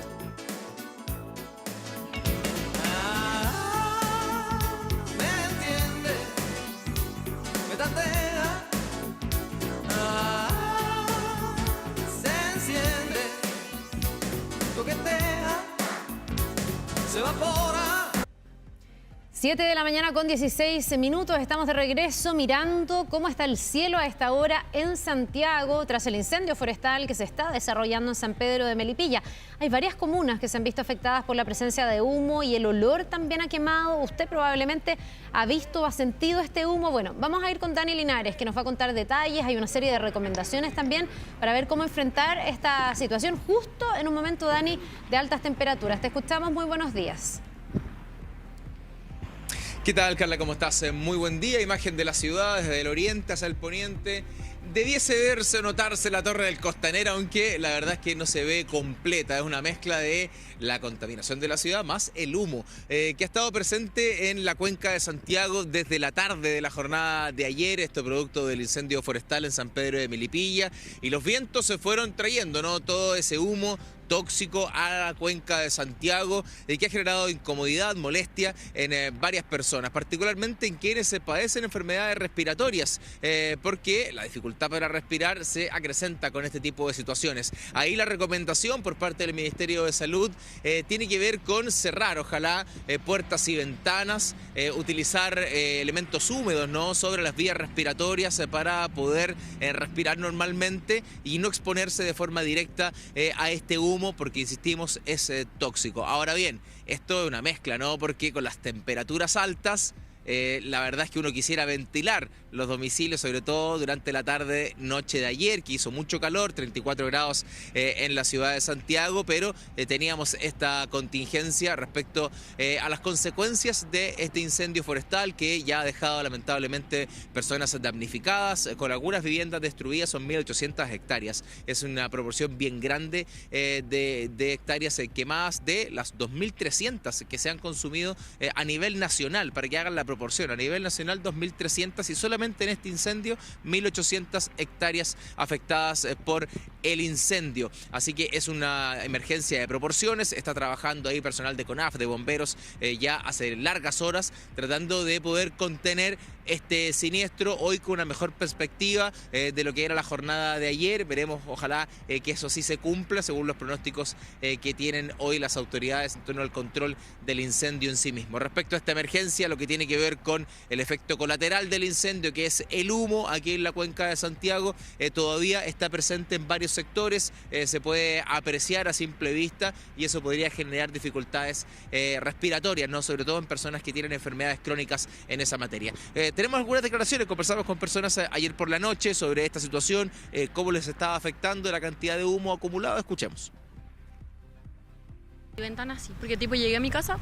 Se evapora. 7 de la mañana con 16 minutos, estamos de regreso mirando cómo está el cielo a esta hora en Santiago tras el incendio forestal que se está desarrollando en San Pedro de Melipilla. Hay varias comunas que se han visto afectadas por la presencia de humo y el olor también ha quemado. Usted probablemente ha visto o ha sentido este humo. Bueno, vamos a ir con Dani Linares, que nos va a contar detalles. Hay una serie de recomendaciones también para ver cómo enfrentar esta situación justo en un momento, Dani, de altas temperaturas. Te escuchamos, muy buenos días. ¿Qué tal, Carla? ¿Cómo estás? Muy buen día. Imagen de la ciudad desde el oriente hacia el poniente. Debiese verse o notarse la Torre del Costanera, aunque la verdad es que no se ve completa. Es una mezcla de la contaminación de la ciudad más el humo, que ha estado presente en la cuenca de Santiago desde la tarde de la jornada de ayer. Esto producto del incendio forestal en San Pedro de Melipilla. Y los vientos se fueron trayendo, ¿no?, todo ese humo tóxico a la cuenca de Santiago, que ha generado incomodidad, molestia en varias personas, particularmente en quienes se padecen enfermedades respiratorias, porque la dificultad para respirar se acrecenta con este tipo de situaciones. Ahí la recomendación por parte del Ministerio de Salud tiene que ver con cerrar, ojalá, puertas y ventanas, utilizar elementos húmedos, ¿no?, sobre las vías respiratorias para poder respirar normalmente y no exponerse de forma directa a este humo, porque insistimos, es tóxico. Ahora bien, esto es una mezcla, ¿no?, porque con las temperaturas altas, la verdad es que uno quisiera ventilar los domicilios, sobre todo durante la tarde, noche de ayer, que hizo mucho calor, 34 grados en la ciudad de Santiago, pero teníamos esta contingencia respecto a las consecuencias de este incendio forestal que ya ha dejado lamentablemente personas damnificadas, con algunas viviendas destruidas. Son 1.800 hectáreas. Es una proporción bien grande de hectáreas quemadas de las 2.300 que se han consumido a nivel nacional, para que hagan la proporción. A nivel nacional, 2.300, y solamente en este incendio 1.800 hectáreas afectadas por el incendio. Así que es una emergencia de proporciones. Está trabajando ahí personal de CONAF, de bomberos, ya hace largas horas, tratando de poder contener este siniestro, hoy con una mejor perspectiva de lo que era la jornada de ayer. Veremos, ojalá, que eso sí se cumpla según los pronósticos que tienen hoy las autoridades en torno al control del incendio en sí mismo. Respecto a esta emergencia, lo que tiene que ver con el efecto colateral del incendio, que es el humo aquí en la cuenca de Santiago, todavía está presente en varios sectores, se puede apreciar a simple vista, y eso podría generar dificultades respiratorias, ¿no?, sobre todo en personas que tienen enfermedades crónicas en esa materia. Tenemos algunas declaraciones, conversamos con personas ayer por la noche sobre esta situación, cómo les estaba afectando la cantidad de humo acumulado. Escuchemos. Ventanas sí, porque tipo llegué a mi casa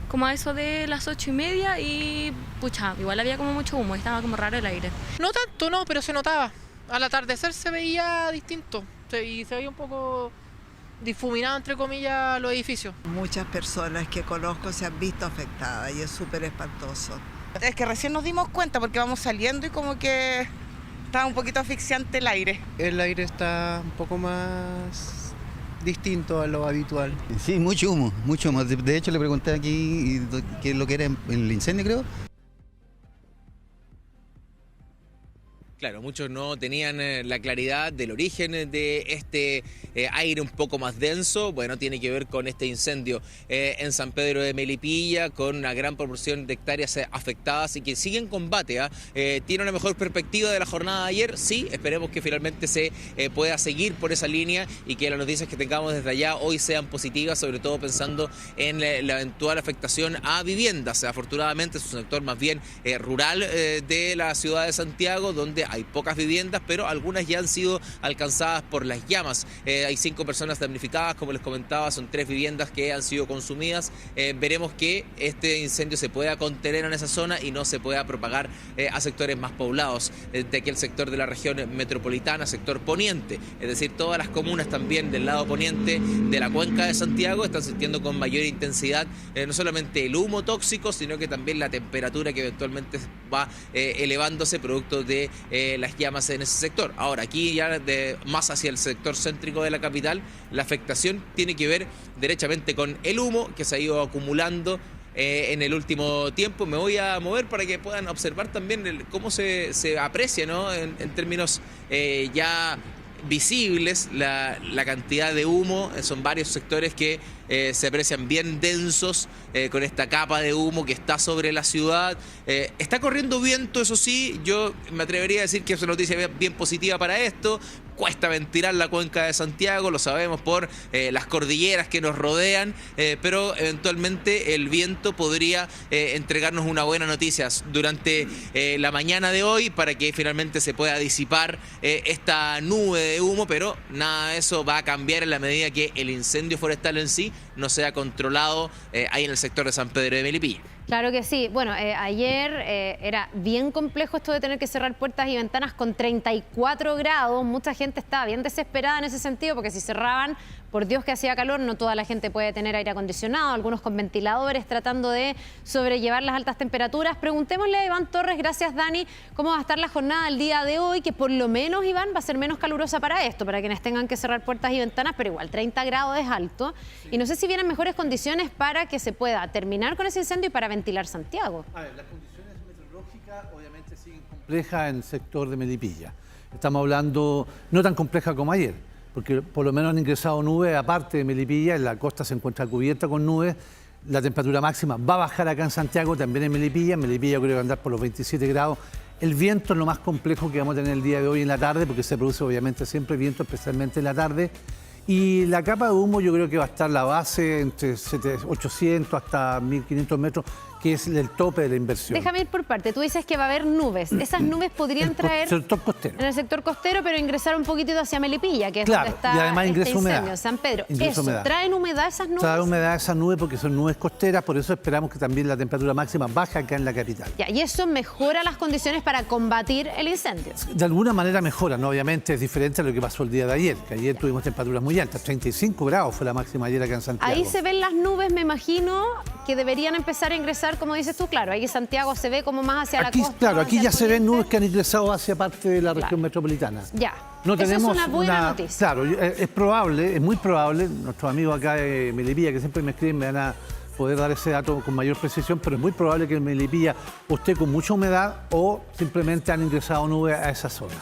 como a eso de las 8:30 y pucha, igual había como mucho humo, estaba como raro el aire. No tanto, no, pero se notaba. Al atardecer se veía distinto y se veía un poco difuminado, entre comillas, los edificios. Muchas personas que conozco se han visto afectadas y es súper espantoso. Es que recién nos dimos cuenta porque vamos saliendo y como que estaba un poquito asfixiante el aire. El aire está un poco más distinto a lo habitual. Sí, mucho humo, mucho humo. De hecho, le pregunté aquí qué es lo que era el incendio, creo. Claro, muchos no tenían la claridad del origen de este aire un poco más denso. Bueno, tiene que ver con este incendio en San Pedro de Melipilla, con una gran proporción de hectáreas afectadas y que sigue en combate. ¿Tiene una mejor perspectiva de la jornada de ayer? Sí, esperemos que finalmente se pueda seguir por esa línea y que las noticias que tengamos desde allá hoy sean positivas, sobre todo pensando en la eventual afectación a viviendas. Afortunadamente es un sector más bien rural de la ciudad de Santiago, donde hay pocas viviendas, pero algunas ya han sido alcanzadas por las llamas. Hay 5 personas damnificadas, como les comentaba, son 3 viviendas que han sido consumidas. Veremos que este incendio se pueda contener en esa zona y no se pueda propagar a sectores más poblados de aquel sector de la región metropolitana, sector poniente. Es decir, todas las comunas también del lado poniente de la cuenca de Santiago están sintiendo con mayor intensidad no solamente el humo tóxico, sino que también la temperatura que eventualmente va elevándose producto de las llamas en ese sector. Ahora, aquí ya más hacia el sector céntrico de la capital, la afectación tiene que ver derechamente con el humo que se ha ido acumulando en el último tiempo. Me voy a mover para que puedan observar también cómo se aprecia, ¿no? En términos ya visibles la cantidad de humo. Son varios sectores que se aprecian bien densos con esta capa de humo que está sobre la ciudad. Está corriendo viento, eso sí, yo me atrevería a decir que es una noticia bien positiva para esto. Cuesta ventilar la cuenca de Santiago, lo sabemos por las cordilleras que nos rodean, pero eventualmente el viento podría entregarnos una buena noticia durante la mañana de hoy para que finalmente se pueda disipar esta nube de humo, pero nada de eso va a cambiar en la medida que el incendio forestal en sí no sea controlado ahí en el sector de San Pedro de Melipilla. Claro que sí. Bueno, ayer era bien complejo esto de tener que cerrar puertas y ventanas con 34 grados. Mucha gente estaba bien desesperada en ese sentido porque si cerraban, por Dios que hacía calor, no toda la gente puede tener aire acondicionado, algunos con ventiladores tratando de sobrellevar las altas temperaturas. Preguntémosle a Iván Torres, gracias Dani, cómo va a estar la jornada el día de hoy, que por lo menos, Iván, va a ser menos calurosa para esto, para quienes tengan que cerrar puertas y ventanas, pero igual 30 grados es alto. Y no sé si vienen mejores condiciones para que se pueda terminar con ese incendio y para ventilar Santiago. A ver, las condiciones meteorológicas obviamente siguen complejas en el sector de Melipilla. Estamos hablando no tan compleja como ayer, porque por lo menos han ingresado nubes, aparte de Melipilla, en la costa se encuentra cubierta con nubes. La temperatura máxima va a bajar acá en Santiago, también en Melipilla. En Melipilla yo creo que va a andar por los 27 grados. El viento es lo más complejo que vamos a tener el día de hoy en la tarde, porque se produce obviamente siempre viento, especialmente en la tarde. Y la capa de humo yo creo que va a estar la base entre 800 hasta 1500 metros, que es el tope de la inversión. Déjame ir por parte. Tú dices que va a haber nubes. Esas nubes podrían traer... sector costero. En el sector costero, pero ingresar un poquitito hacia Melipilla, que es claro, donde está y además este incendio, humedad. San Pedro. Ingreso humedad. ¿Traen humedad esas nubes? Trae humedad esas nubes porque son nubes costeras, por eso esperamos que también la temperatura máxima baje acá en la capital. Ya, y eso mejora las condiciones para combatir el incendio. De alguna manera mejora, ¿no? Obviamente es diferente a lo que pasó el día de ayer, que ayer tuvimos temperaturas muy altas, 35 grados fue la máxima ayer acá en Santiago. Ahí se ven las nubes, me imagino, que deberían empezar a ingresar, como dices tú, claro, ahí Santiago se ve como más hacia aquí, la costa. Claro, aquí ya se ven nubes que han ingresado hacia parte de la región metropolitana. Ya, no tenemos eso es una buena noticia. Claro, es probable, es muy probable, nuestros amigos acá de Melipilla que siempre me escriben me van a poder dar ese dato con mayor precisión, pero es muy probable que en Melipilla o esté con mucha humedad o simplemente han ingresado nubes a esa zona.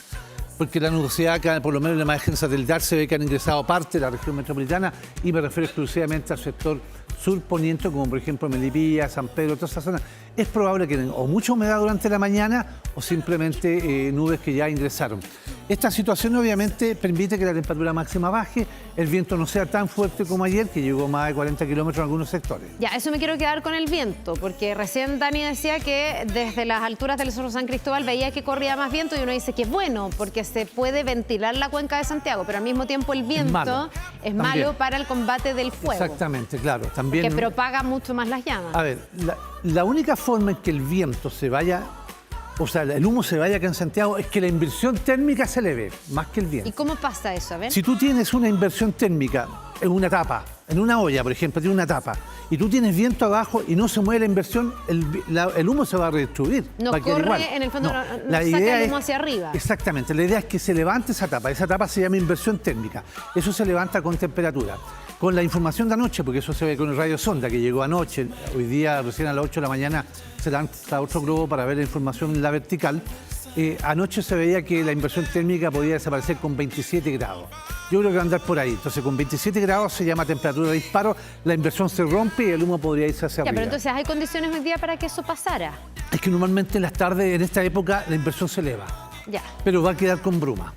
Porque la nubosidad acá, por lo menos en la imagen satelital, se ve que han ingresado parte de la región metropolitana y me refiero exclusivamente al sector sur poniente, como por ejemplo Melipilla, San Pedro, todas esas zonas. Es probable que tengan o mucha humedad durante la mañana o simplemente nubes que ya ingresaron. Esta situación obviamente permite que la temperatura máxima baje, el viento no sea tan fuerte como ayer, que llegó más de 40 kilómetros en algunos sectores. Ya, eso me quiero quedar con el viento, porque recién Dani decía que desde las alturas del Cerro San Cristóbal veía que corría más viento y uno dice que es bueno, porque se puede ventilar la cuenca de Santiago, pero al mismo tiempo el viento es malo para el combate del fuego. Exactamente, claro. También, que propaga mucho más las llamas. A ver, la única forma en que el viento se vaya, o sea, el humo se vaya acá en Santiago, es que la inversión térmica se eleve, más que el viento. ¿Y cómo pasa eso? A ver. Si tú tienes una inversión térmica en una tapa, en una olla, por ejemplo, tiene una tapa, y tú tienes viento abajo y no se mueve la inversión, el humo se va a redistribuir. No corre, igual. En el fondo, no saca el humo hacia arriba. Exactamente, la idea es que se levante esa tapa se llama inversión térmica, eso se levanta con temperatura. Con la información de anoche, porque eso se ve con el radio sonda que llegó anoche, hoy día recién a las 8 de la mañana se lanza otro globo para ver la información en la vertical, anoche se veía que la inversión térmica podía desaparecer con 27 grados. Yo creo que va a andar por ahí. Entonces, con 27 grados se llama temperatura de disparo, la inversión se rompe y el humo podría irse hacia Ya, arriba. pero entonces hay condiciones hoy día para que eso pasara. Es que normalmente en las tardes, en esta época, la inversión se eleva, Ya. pero va a quedar con bruma.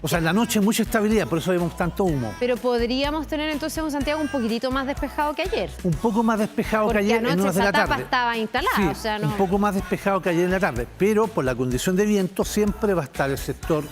O sea, en la noche mucha estabilidad, por eso vemos tanto humo. Pero podríamos tener entonces un Santiago un poquitito más despejado que ayer. Un poco más despejado que ayer en horas de la esa tapa tarde. estaba instalada, Sí, o sea, no... un poco más despejado que ayer en la tarde, pero por la condición de viento siempre va a estar el sector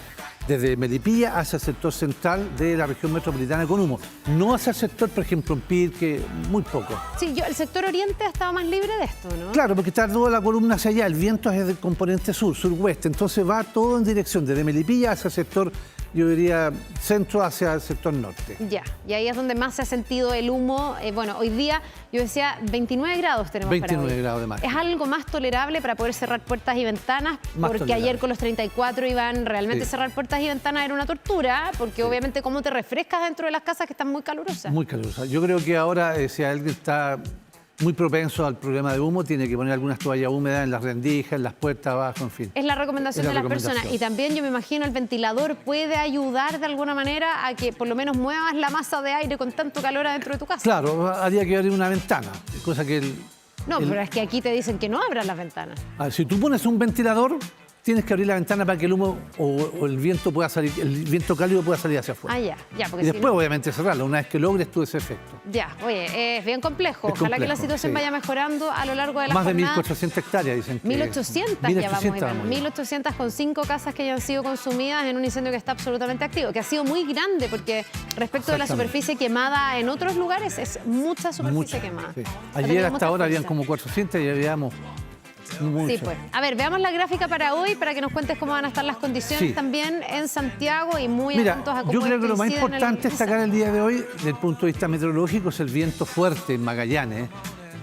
desde Melipilla hacia el sector central de la región metropolitana con humo. No hacia el sector, por ejemplo, en Pirque, muy poco. Sí, el sector oriente ha estado más libre de esto, ¿no? Claro, porque está toda la columna hacia allá, el viento es del componente sur, sur-oeste, entonces va todo en dirección desde Melipilla hacia el sector, yo diría, centro hacia el sector norte. Ya, y ahí es donde más se ha sentido el humo. Bueno, hoy día yo decía 29 grados tenemos 29 para hoy. grados de máxima. ¿Es algo más tolerable para poder cerrar puertas y ventanas? Más Porque tolerable. ayer con los 34 iban realmente Sí. cerrar puertas y ventanas era una tortura, porque obviamente cómo te refrescas dentro de las casas que están muy calurosas. Muy calurosa. Yo creo que ahora, si alguien está muy propenso al problema de humo, tiene que poner algunas toallas húmedas en las rendijas, en las puertas abajo, en fin. Es la recomendación Es la de las recomendación. personas. Y también yo me imagino el ventilador puede ayudar de alguna manera a que por lo menos muevas la masa de aire con tanto calor adentro de tu casa. Claro, habría que abrir una ventana, cosa que No, pero es que aquí te dicen que no abras las ventanas. si tú pones un ventilador, tienes que abrir la ventana para que el humo o el viento pueda salir, el viento cálido pueda salir hacia afuera. Ah, ya, porque Y si después, no- obviamente, cerrarla, una vez que logres tú ese efecto. Ya, oye, es bien complejo. Es Ojalá que la complejo, situación sí. vaya mejorando a lo largo de la Más de jornada. 1.400 hectáreas, dicen que... 1.800 ya vamos, 1.800 Iván. vamos, 1.800 con 5 casas que ya han sido consumidas en un incendio que está absolutamente activo, que ha sido muy grande porque respecto de la Exactamente. superficie quemada en otros lugares es mucha superficie Mucha, quemada. sí. Ha Ayer tenido hasta mucha ahora habían fuerza. como 400 y ya habíamos mucho. Sí, pues. A ver, veamos la gráfica para hoy para que nos cuentes cómo van a estar las condiciones Sí. también en Santiago y muy Mira, atentos a cómo yo creo que lo más inciden en el importante destacar el día de hoy, desde el punto de vista meteorológico, es el viento fuerte en Magallanes,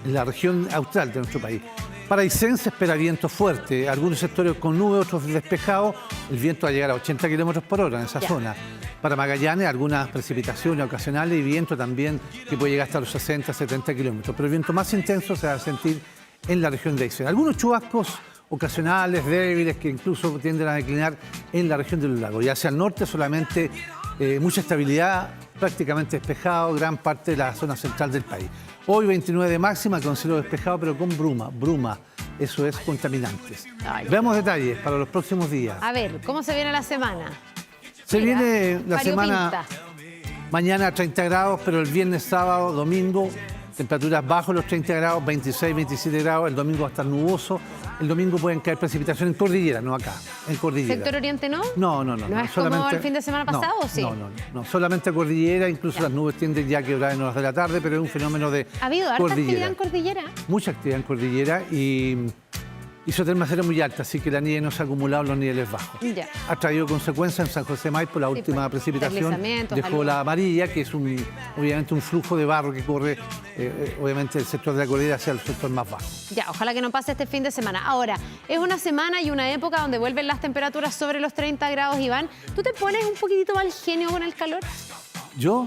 en la región austral de nuestro país. Para Aysén se espera viento fuerte, algunos sectores con nubes, otros despejados, el viento va a llegar a 80 kilómetros por hora en esa zona. Para Magallanes, algunas precipitaciones ocasionales y viento también que puede llegar hasta los 60, 70 kilómetros. Pero el viento más intenso se va a sentir en la región de Aysén. Algunos chubascos ocasionales, débiles, que incluso tienden a declinar en la región de los lagos. Y hacia el norte solamente mucha estabilidad, prácticamente despejado, gran parte de la zona central del país. Hoy 29 de máxima con cielo despejado, pero con bruma, eso es contaminantes. Veamos detalles para los próximos días. A ver, ¿cómo se viene la semana? Se Mira, viene la semana variopinta. mañana a 30 grados, pero el viernes, sábado, domingo, temperaturas bajo los 30 grados, 26, 27 grados, el domingo va a estar nuboso. El domingo pueden caer precipitaciones en cordillera, no acá, en cordillera. ¿Sector oriente no? No. ¿No es como el fin de semana pasado o sí? No, solamente cordillera, incluso las nubes tienden ya a quebrar en horas de la tarde, pero es un fenómeno de ¿Ha habido harta actividad en cordillera? Mucha actividad en cordillera y isoterma cero muy alta, así que la nieve no se ha acumulado en los niveles bajos. Ya. Ha traído consecuencias en San José Maipo, la última precipitación deslizamientos, dejó algo. la amarilla, que es obviamente un flujo de barro que corre obviamente del sector de la cordillera hacia el sector más bajo. Ya, ojalá que no pase este fin de semana. Ahora, es una semana y una época donde vuelven las temperaturas sobre los 30 grados, Iván. ¿Tú te pones un poquitito mal genio con el calor? Yo,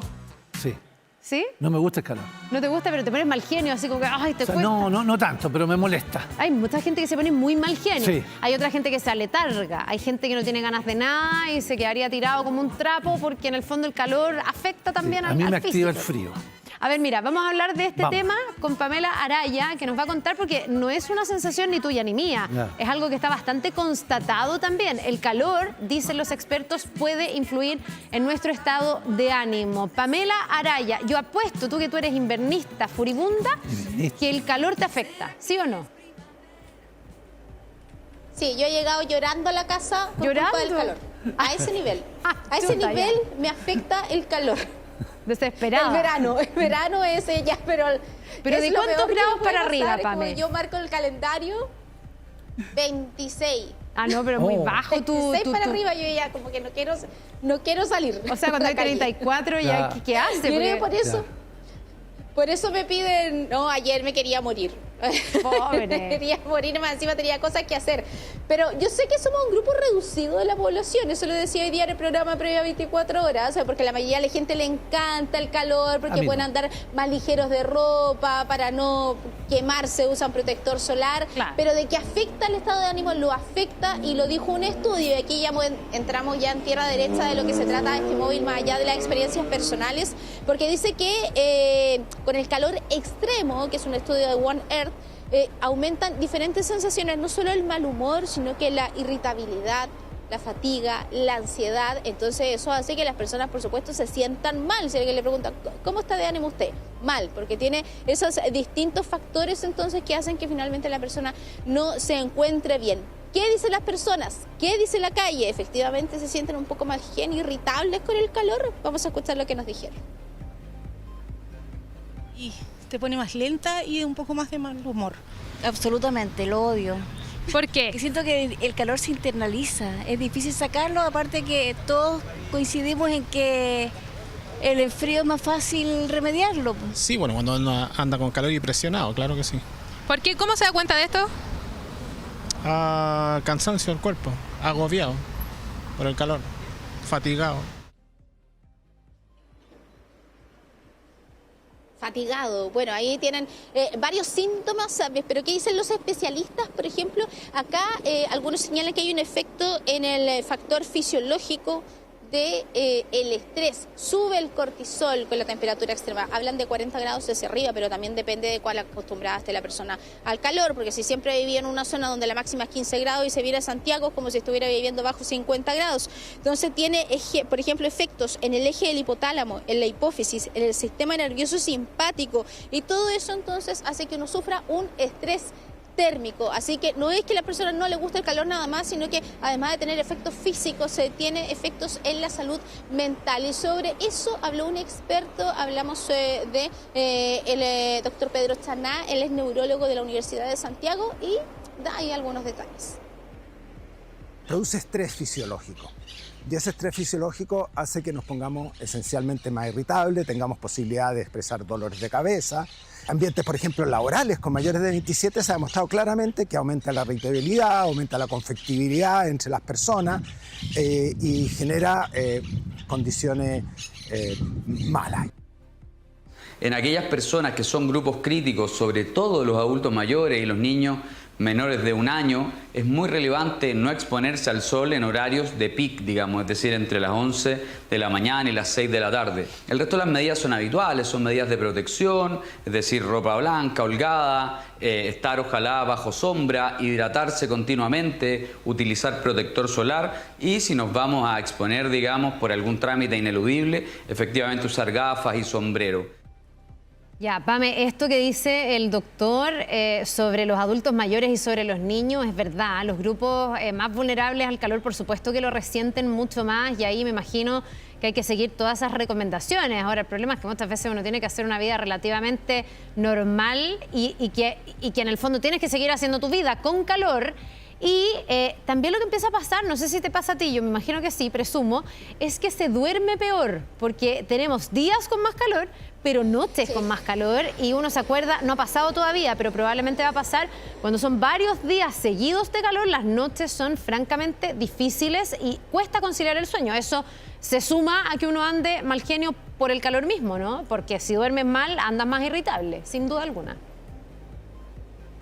sí. ¿Sí? No me gusta el calor. No te gusta, pero te pones mal genio, así como que, ay, te O sea, cuesta. no tanto, pero me molesta. Hay mucha gente que se pone muy mal genio. Sí. Hay otra gente que se aletarga. Hay gente que no tiene ganas de nada y se quedaría tirado como un trapo porque en el fondo el calor afecta también A al mí me al activa el físico. frío. A ver, mira, vamos a hablar de este Vamos. tema con Pamela Araya, que nos va a contar porque no es una sensación ni tuya ni mía. No. Es algo que está bastante constatado también. El calor, dicen los expertos, puede influir en nuestro estado de ánimo. Pamela Araya, yo apuesto, tú que tú eres invernista furibunda, que el calor te afecta, ¿sí o no? Sí, yo he llegado llorando a la casa por ¿Llorando? culpa del calor. A ese nivel. A ese chuta, nivel ya. me afecta el calor. Desesperada. El verano es ya, pero ¿Pero es de lo cuántos peor que grados me puede para arriba, pasar. Como Pame? yo marco el calendario 26. Ah, no, pero muy bajo tú. 26 para arriba, yo ya como que no quiero salir. O sea, cuando a hay la calle. 34 ya, ¿qué hace? Yo creo que Porque- por eso me piden, no, ayer me quería morir. Pobre. Quería morir, más encima tenía cosas que hacer. Pero yo sé que somos un grupo reducido de la población, eso lo decía hoy día en el programa previo a 24 horas, o sea, porque la mayoría de la gente le encanta el calor, porque pueden andar más ligeros de ropa, para no quemarse, usan protector solar, pero de que afecta el estado de ánimo, lo afecta, y lo dijo un estudio, y aquí ya entramos ya en tierra derecha de lo que se trata este móvil, más allá de las experiencias personales, porque dice que con el calor extremo, que es un estudio de One Earth, aumentan diferentes sensaciones, no solo el mal humor, sino que la irritabilidad, la fatiga, la ansiedad. Entonces eso hace que las personas, por supuesto, se sientan mal. Si alguien le pregunta, ¿cómo está de ánimo usted? Mal, porque tiene esos distintos factores entonces que hacen que finalmente la persona no se encuentre bien. ¿Qué dicen las personas? ¿Qué dice la calle? Efectivamente se sienten un poco más irritables con el calor. Vamos a escuchar lo que nos dijeron. Y te pone más lenta y un poco más de mal humor. Absolutamente, lo odio. ¿Por qué? Porque siento que el calor se internaliza, es difícil sacarlo, aparte que todos coincidimos en que el frío es más fácil remediarlo. Sí, bueno, cuando uno anda con calor y presionado, claro que sí. ¿Por qué? ¿Cómo se da cuenta de esto? Cansancio del cuerpo, agobiado por el calor, fatigado. Fatigado. Bueno, ahí tienen varios síntomas, ¿sabes? Pero ¿qué dicen los especialistas? Por ejemplo, acá algunos señalan que hay un efecto en el factor fisiológico de el estrés. Sube el cortisol con la temperatura extrema. Hablan de 40 grados hacia arriba, pero también depende de cuál acostumbrada esté la persona al calor, porque si siempre vivía en una zona donde la máxima es 15 grados y se viene a Santiago, es como si estuviera viviendo bajo 50 grados. Entonces tiene, por ejemplo, efectos en el eje del hipotálamo, en la hipófisis, en el sistema nervioso simpático, y todo eso entonces hace que uno sufra un estrés térmico. Así que no es que a la persona no le guste el calor nada más, sino que además de tener efectos físicos, tiene efectos en la salud mental. Y sobre eso habló un experto, hablamos el doctor Pedro Chaná, él es neurólogo de la Universidad de Santiago y da ahí algunos detalles. Produce estrés fisiológico. Y ese estrés fisiológico hace que nos pongamos esencialmente más irritables, tengamos posibilidad de expresar dolores de cabeza. Ambientes, por ejemplo, laborales con mayores de 27 se ha demostrado claramente que aumenta la irritabilidad, aumenta la conflictividad entre las personas y genera condiciones malas. En aquellas personas que son grupos críticos, sobre todo los adultos mayores y los niños menores de 1 año, es muy relevante no exponerse al sol en horarios de peak, digamos, es decir, entre las 11 de la mañana y las 6 de la tarde. El resto de las medidas son habituales, son medidas de protección, es decir, ropa blanca, holgada, estar ojalá bajo sombra, hidratarse continuamente, utilizar protector solar y si nos vamos a exponer, digamos, por algún trámite ineludible, efectivamente usar gafas y sombrero. Ya, Pame, esto que dice el doctor sobre los adultos mayores y sobre los niños es verdad. Los grupos más vulnerables al calor, por supuesto que lo resienten mucho más y ahí me imagino que hay que seguir todas esas recomendaciones. Ahora, el problema es que muchas veces uno tiene que hacer una vida relativamente normal y que en el fondo tienes que seguir haciendo tu vida con calor. Y también lo que empieza a pasar, no sé si te pasa a ti, yo me imagino que sí, presumo, es que se duerme peor, porque tenemos días con más calor, pero noches con más calor, y uno se acuerda, no ha pasado todavía, pero probablemente va a pasar, cuando son varios días seguidos de calor, las noches son francamente difíciles y cuesta conciliar el sueño. Eso se suma a que uno ande mal genio por el calor mismo, ¿no? Porque si duermes mal, andas más irritable, sin duda alguna.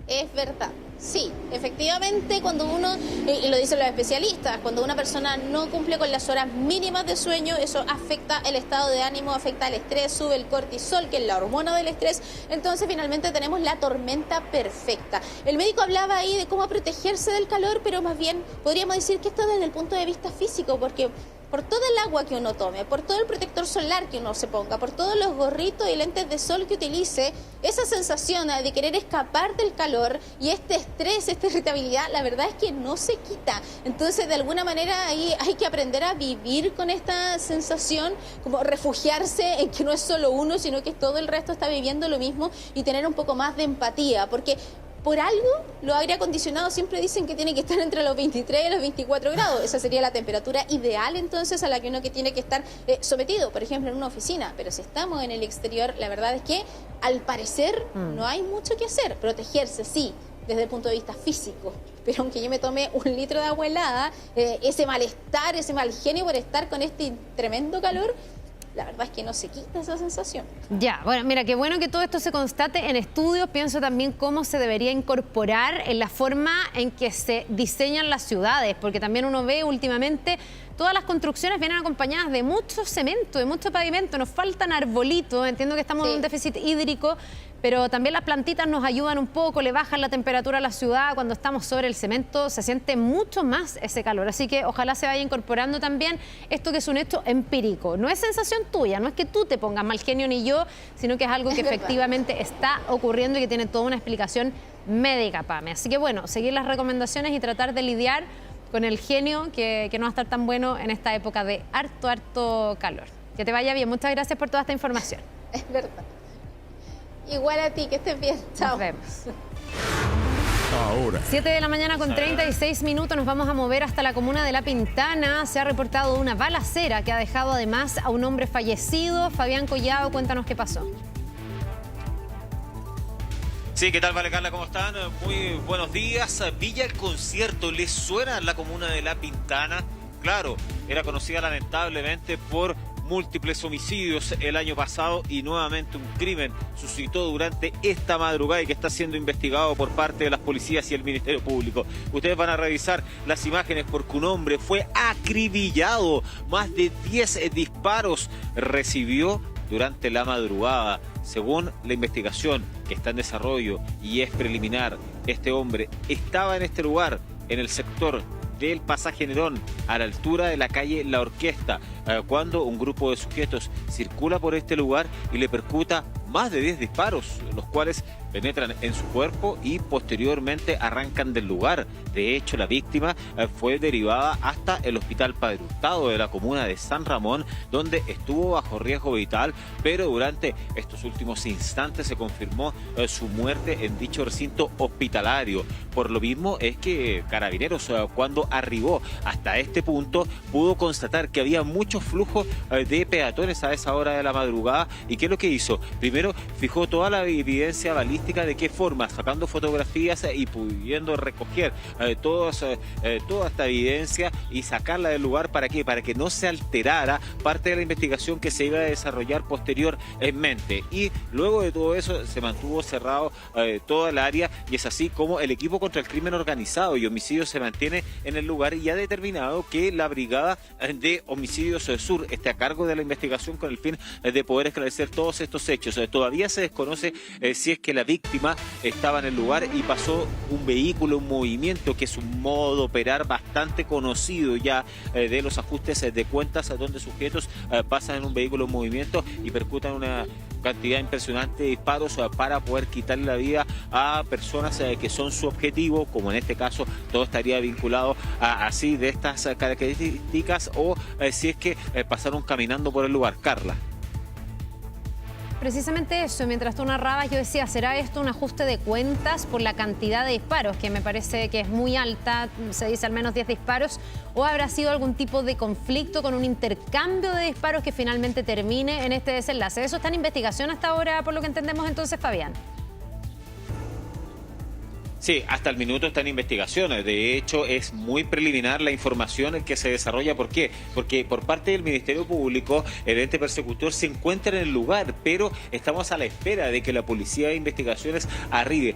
Es verdad. Sí, efectivamente, cuando uno, y lo dicen los especialistas, cuando una persona no cumple con las horas mínimas de sueño, eso afecta el estado de ánimo, afecta el estrés, sube el cortisol, que es la hormona del estrés, entonces finalmente tenemos la tormenta perfecta. El médico hablaba ahí de cómo protegerse del calor, pero más bien podríamos decir que esto desde el punto de vista físico, porque por todo el agua que uno tome, por todo el protector solar que uno se ponga, por todos los gorritos y lentes de sol que utilice, esa sensación de querer escapar del calor y este estrés, esta irritabilidad, la verdad es que no se quita. Entonces, de alguna manera, ahí hay que aprender a vivir con esta sensación, como refugiarse en que no es solo uno, sino que todo el resto está viviendo lo mismo y tener un poco más de empatía, porque por algo los aire acondicionados siempre dicen que tiene que estar entre los 23 y los 24 grados. Esa sería la temperatura ideal entonces a la que uno que tiene que estar sometido, por ejemplo, en una oficina. Pero si estamos en el exterior, la verdad es que al parecer no hay mucho que hacer. Protegerse, sí, desde el punto de vista físico. Pero aunque yo me tome 1 litro de agua helada, ese malestar, ese mal genio por estar con este tremendo calor, la verdad es que no se quita esa sensación. Ya, bueno, mira, qué bueno que todo esto se constate en estudios. Pienso también cómo se debería incorporar en la forma en que se diseñan las ciudades, porque también uno ve últimamente todas las construcciones vienen acompañadas de mucho cemento, de mucho pavimento, nos faltan arbolitos. Entiendo que estamos en un déficit hídrico, pero también las plantitas nos ayudan un poco, le bajan la temperatura a la ciudad. Cuando estamos sobre el cemento se siente mucho más ese calor, así que ojalá se vaya incorporando también esto que es un hecho empírico. No es sensación tuya, no es que tú te pongas mal genio ni yo, sino que es algo que efectivamente está ocurriendo y que tiene toda una explicación médica, Pame. Así que bueno, seguir las recomendaciones y tratar de lidiar con el genio que no va a estar tan bueno en esta época de harto calor. Que te vaya bien, muchas gracias por toda esta información. Es verdad. Igual a ti, que estés bien. Chao. Nos vemos. Ahora. 7 de la mañana con 36 minutos, nos vamos a mover hasta la comuna de La Pintana. Se ha reportado una balacera que ha dejado además a un hombre fallecido. Fabián Collado, cuéntanos qué pasó. Sí, ¿qué tal, Vale Carla? ¿Cómo están? Muy buenos días. Villa El Concierto, ¿les suena la comuna de La Pintana? Claro, era conocida lamentablemente por múltiples homicidios el año pasado y nuevamente un crimen suscitó durante esta madrugada y que está siendo investigado por parte de las policías y el Ministerio Público. Ustedes van a revisar las imágenes porque un hombre fue acribillado. Más de 10 disparos recibió durante la madrugada. Según la investigación que está en desarrollo y es preliminar, este hombre estaba en este lugar, en el sector del Pasaje Nerón, a la altura de la calle La Orquesta, cuando un grupo de sujetos circula por este lugar y le percuta más de 10 disparos, los cuales penetran en su cuerpo y posteriormente arrancan del lugar. De hecho, la víctima fue derivada hasta el Hospital Padre Hurtado de la comuna de San Ramón, donde estuvo bajo riesgo vital, pero durante estos últimos instantes se confirmó su muerte en dicho recinto hospitalario. Por lo mismo es que Carabineros, cuando arribó hasta este punto, pudo constatar que había mucho flujo de peatones a esa hora de la madrugada. ¿Y qué es lo que hizo? Primero fijó toda la evidencia balística, de qué forma, sacando fotografías y pudiendo recoger toda esta evidencia y sacarla del lugar. ¿Para qué? Para que no se alterara parte de la investigación que se iba a desarrollar posteriormente. Y luego de todo eso se mantuvo cerrado toda el área, y es así como el equipo contra el crimen organizado y homicidios se mantiene en el lugar y ha determinado que la Brigada de Homicidios Sur esté a cargo de la investigación con el fin de poder esclarecer todos estos hechos. Todavía se desconoce si es que la víctima estaba en el lugar y pasó un vehículo en movimiento, que es un modo de operar bastante conocido ya de los ajustes de cuentas, donde sujetos pasan en un vehículo en movimiento y percutan una cantidad impresionante de disparos para poder quitarle la vida a personas que son su objetivo, como en este caso todo estaría vinculado a así de estas características, o si es que pasaron caminando por el lugar. Carla. Precisamente eso, mientras tú narrabas yo decía, ¿será esto un ajuste de cuentas por la cantidad de disparos, que me parece que es muy alta, se dice al menos 10 disparos, o habrá sido algún tipo de conflicto con un intercambio de disparos que finalmente termine en este desenlace? Eso está en investigación hasta ahora, por lo que entendemos entonces, Fabián. Sí, hasta el minuto está en investigaciones. De hecho, es muy preliminar la información que se desarrolla. ¿Por qué? Porque por parte del Ministerio Público, el ente persecutor se encuentra en el lugar, pero estamos a la espera de que la Policía de Investigaciones arribe.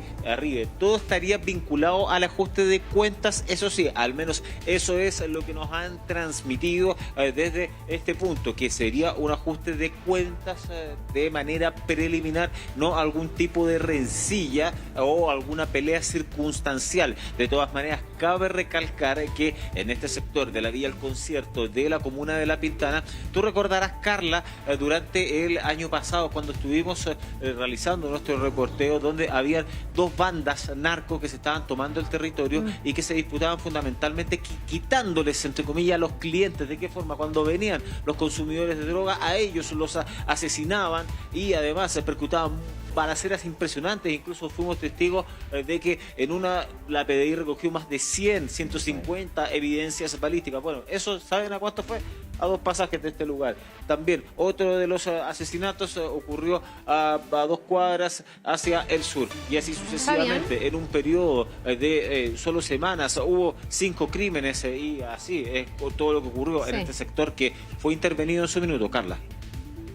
Todo estaría vinculado al ajuste de cuentas, eso sí, al menos eso es lo que nos han transmitido desde este punto, que sería un ajuste de cuentas de manera preliminar, no algún tipo de rencilla o alguna pelea circunstancial. De todas maneras, cabe recalcar que en este sector de la Villa El Concierto de la comuna de La Pintana, tú recordarás, Carla, durante el año pasado cuando estuvimos realizando nuestro reporteo, donde había dos bandas narcos que se estaban tomando el territorio y que se disputaban fundamentalmente quitándoles, entre comillas, a los clientes. ¿De qué forma? Cuando venían los consumidores de droga, a ellos los asesinaban y además se percutaban balaceras impresionantes. Incluso fuimos testigos de que en una la PDI recogió más de 150 evidencias balísticas. Bueno, eso, ¿saben a cuánto fue? A 2 pasajes de este lugar. También otro de los asesinatos ocurrió a 2 cuadras hacia el sur. Y así sucesivamente, en un periodo de solo semanas, hubo 5 crímenes y así es todo lo que ocurrió en este sector que fue intervenido en su minuto. Carla.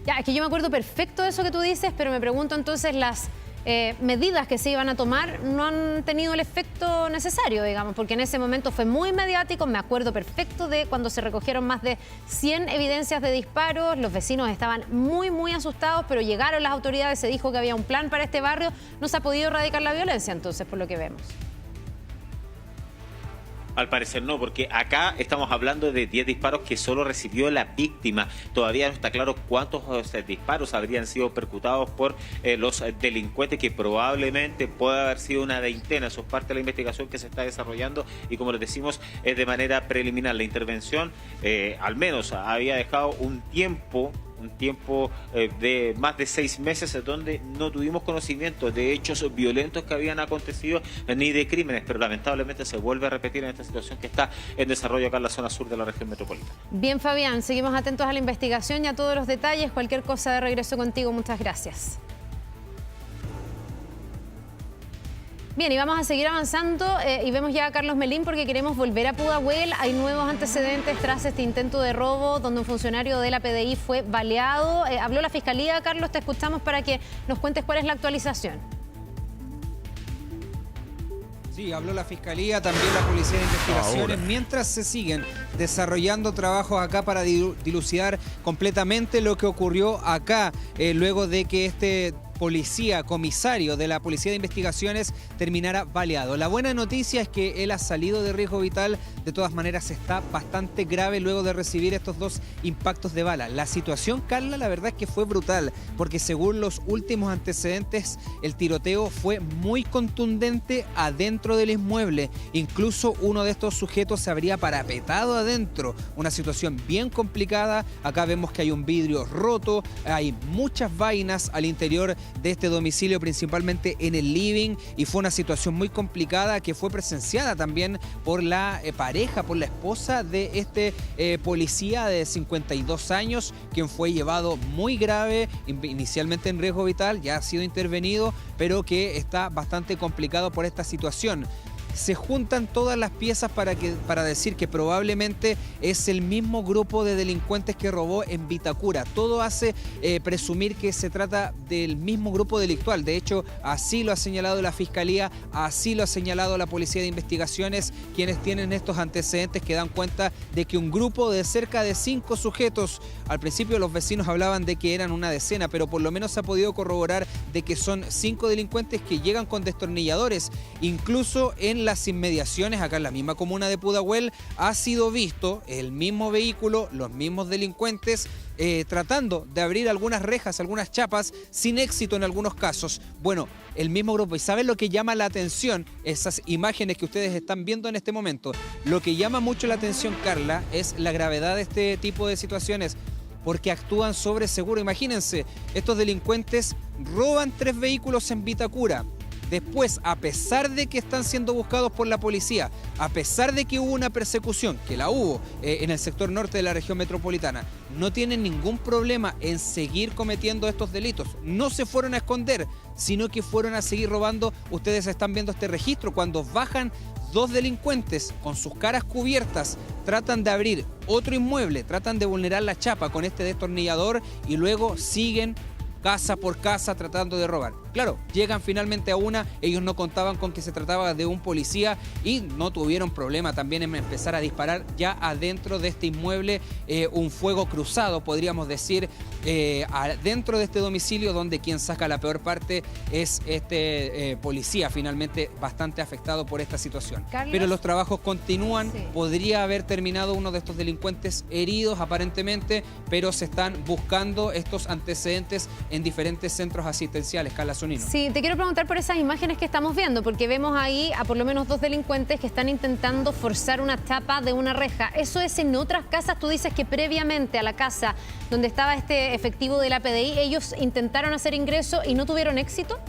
Ya, es que yo me acuerdo perfecto de eso que tú dices, pero me pregunto entonces las medidas que se iban a tomar no han tenido el efecto necesario, digamos, porque en ese momento fue muy mediático. Me acuerdo perfecto de cuando se recogieron más de 100 evidencias de disparos. Los vecinos estaban muy asustados, pero llegaron las autoridades, se dijo que había un plan para este barrio. No se ha podido erradicar la violencia, entonces, por lo que vemos. Al parecer no, porque acá estamos hablando de 10 disparos que solo recibió la víctima. Todavía no está claro cuántos disparos habrían sido percutados por los delincuentes, que probablemente pueda haber sido una veintena. Eso es parte de la investigación que se está desarrollando y, como les decimos, es de manera preliminar. La intervención al menos había dejado un tiempo de más de 6 meses donde no tuvimos conocimiento de hechos violentos que habían acontecido ni de crímenes, pero lamentablemente se vuelve a repetir en esta situación que está en desarrollo acá en la zona sur de la región metropolitana. Bien, Fabián, seguimos atentos a la investigación y a todos los detalles. Cualquier cosa de regreso contigo, muchas gracias. Bien, y vamos a seguir avanzando y vemos ya a Carlos Melín porque queremos volver a Pudahuel. Hay nuevos antecedentes tras este intento de robo donde un funcionario de la PDI fue baleado. Habló la Fiscalía. Carlos, te escuchamos para que nos cuentes cuál es la actualización. Sí, habló la Fiscalía, también la Policía de Investigaciones, mientras se siguen desarrollando trabajos acá para dilucidar completamente lo que ocurrió acá, luego de que este comisario de la Policía de Investigaciones terminara baleado. La buena noticia es que él ha salido de riesgo vital. De todas maneras está bastante grave luego de recibir estos 2 impactos de bala. La situación, Carla, la verdad es que fue brutal, porque según los últimos antecedentes, el tiroteo fue muy contundente adentro del inmueble. Incluso uno de estos sujetos se habría parapetado adentro. Una situación bien complicada. Acá vemos que hay un vidrio roto, hay muchas vainas al interior de este domicilio, principalmente en el living, y fue una situación muy complicada que fue presenciada también por la pareja, por la esposa de este policía de 52 años, quien fue llevado muy grave, inicialmente en riesgo vital, ya ha sido intervenido, pero que está bastante complicado por esta situación. Se juntan todas las piezas para decir que probablemente es el mismo grupo de delincuentes que robó en Vitacura. Todo hace presumir que se trata del mismo grupo delictual. De hecho, así lo ha señalado la Fiscalía, así lo ha señalado la Policía de Investigaciones, quienes tienen estos antecedentes que dan cuenta de que un grupo de cerca de 5 sujetos, al principio los vecinos hablaban de que eran una decena, pero por lo menos se ha podido corroborar de que son 5 delincuentes que llegan con destornilladores. Incluso en las inmediaciones, acá en la misma comuna de Pudahuel, ha sido visto el mismo vehículo, los mismos delincuentes, tratando de abrir algunas rejas, algunas chapas, sin éxito en algunos casos. Bueno, el mismo grupo. ¿Y saben lo que llama la atención? Esas imágenes que ustedes están viendo en este momento. Lo que llama mucho la atención, Carla, es la gravedad de este tipo de situaciones, porque actúan sobre seguro. Imagínense, estos delincuentes roban 3 vehículos en Vitacura. Después, a pesar de que están siendo buscados por la policía, a pesar de que hubo una persecución, que la hubo en el sector norte de la región metropolitana, no tienen ningún problema en seguir cometiendo estos delitos. No se fueron a esconder, sino que fueron a seguir robando. Ustedes están viendo este registro cuando bajan 2 delincuentes con sus caras cubiertas, tratan de abrir otro inmueble, tratan de vulnerar la chapa con este destornillador y luego siguen casa por casa tratando de robar. Claro, llegan finalmente a una, ellos no contaban con que se trataba de un policía y no tuvieron problema también en empezar a disparar ya adentro de este inmueble, un fuego cruzado, podríamos decir, adentro de este domicilio, donde quien saca la peor parte es este policía, finalmente bastante afectado por esta situación. Carlos, pero los trabajos continúan, sí. Podría haber terminado uno de estos delincuentes heridos aparentemente, pero se están buscando estos antecedentes en diferentes centros asistenciales. Carla Zunino. Sí, te quiero preguntar por esas imágenes que estamos viendo, porque vemos ahí a por lo menos 2 delincuentes que están intentando forzar una chapa de una reja. ¿Eso es en otras casas? Tú dices que previamente a la casa donde estaba este efectivo de la PDI, ellos intentaron hacer ingreso y no tuvieron éxito.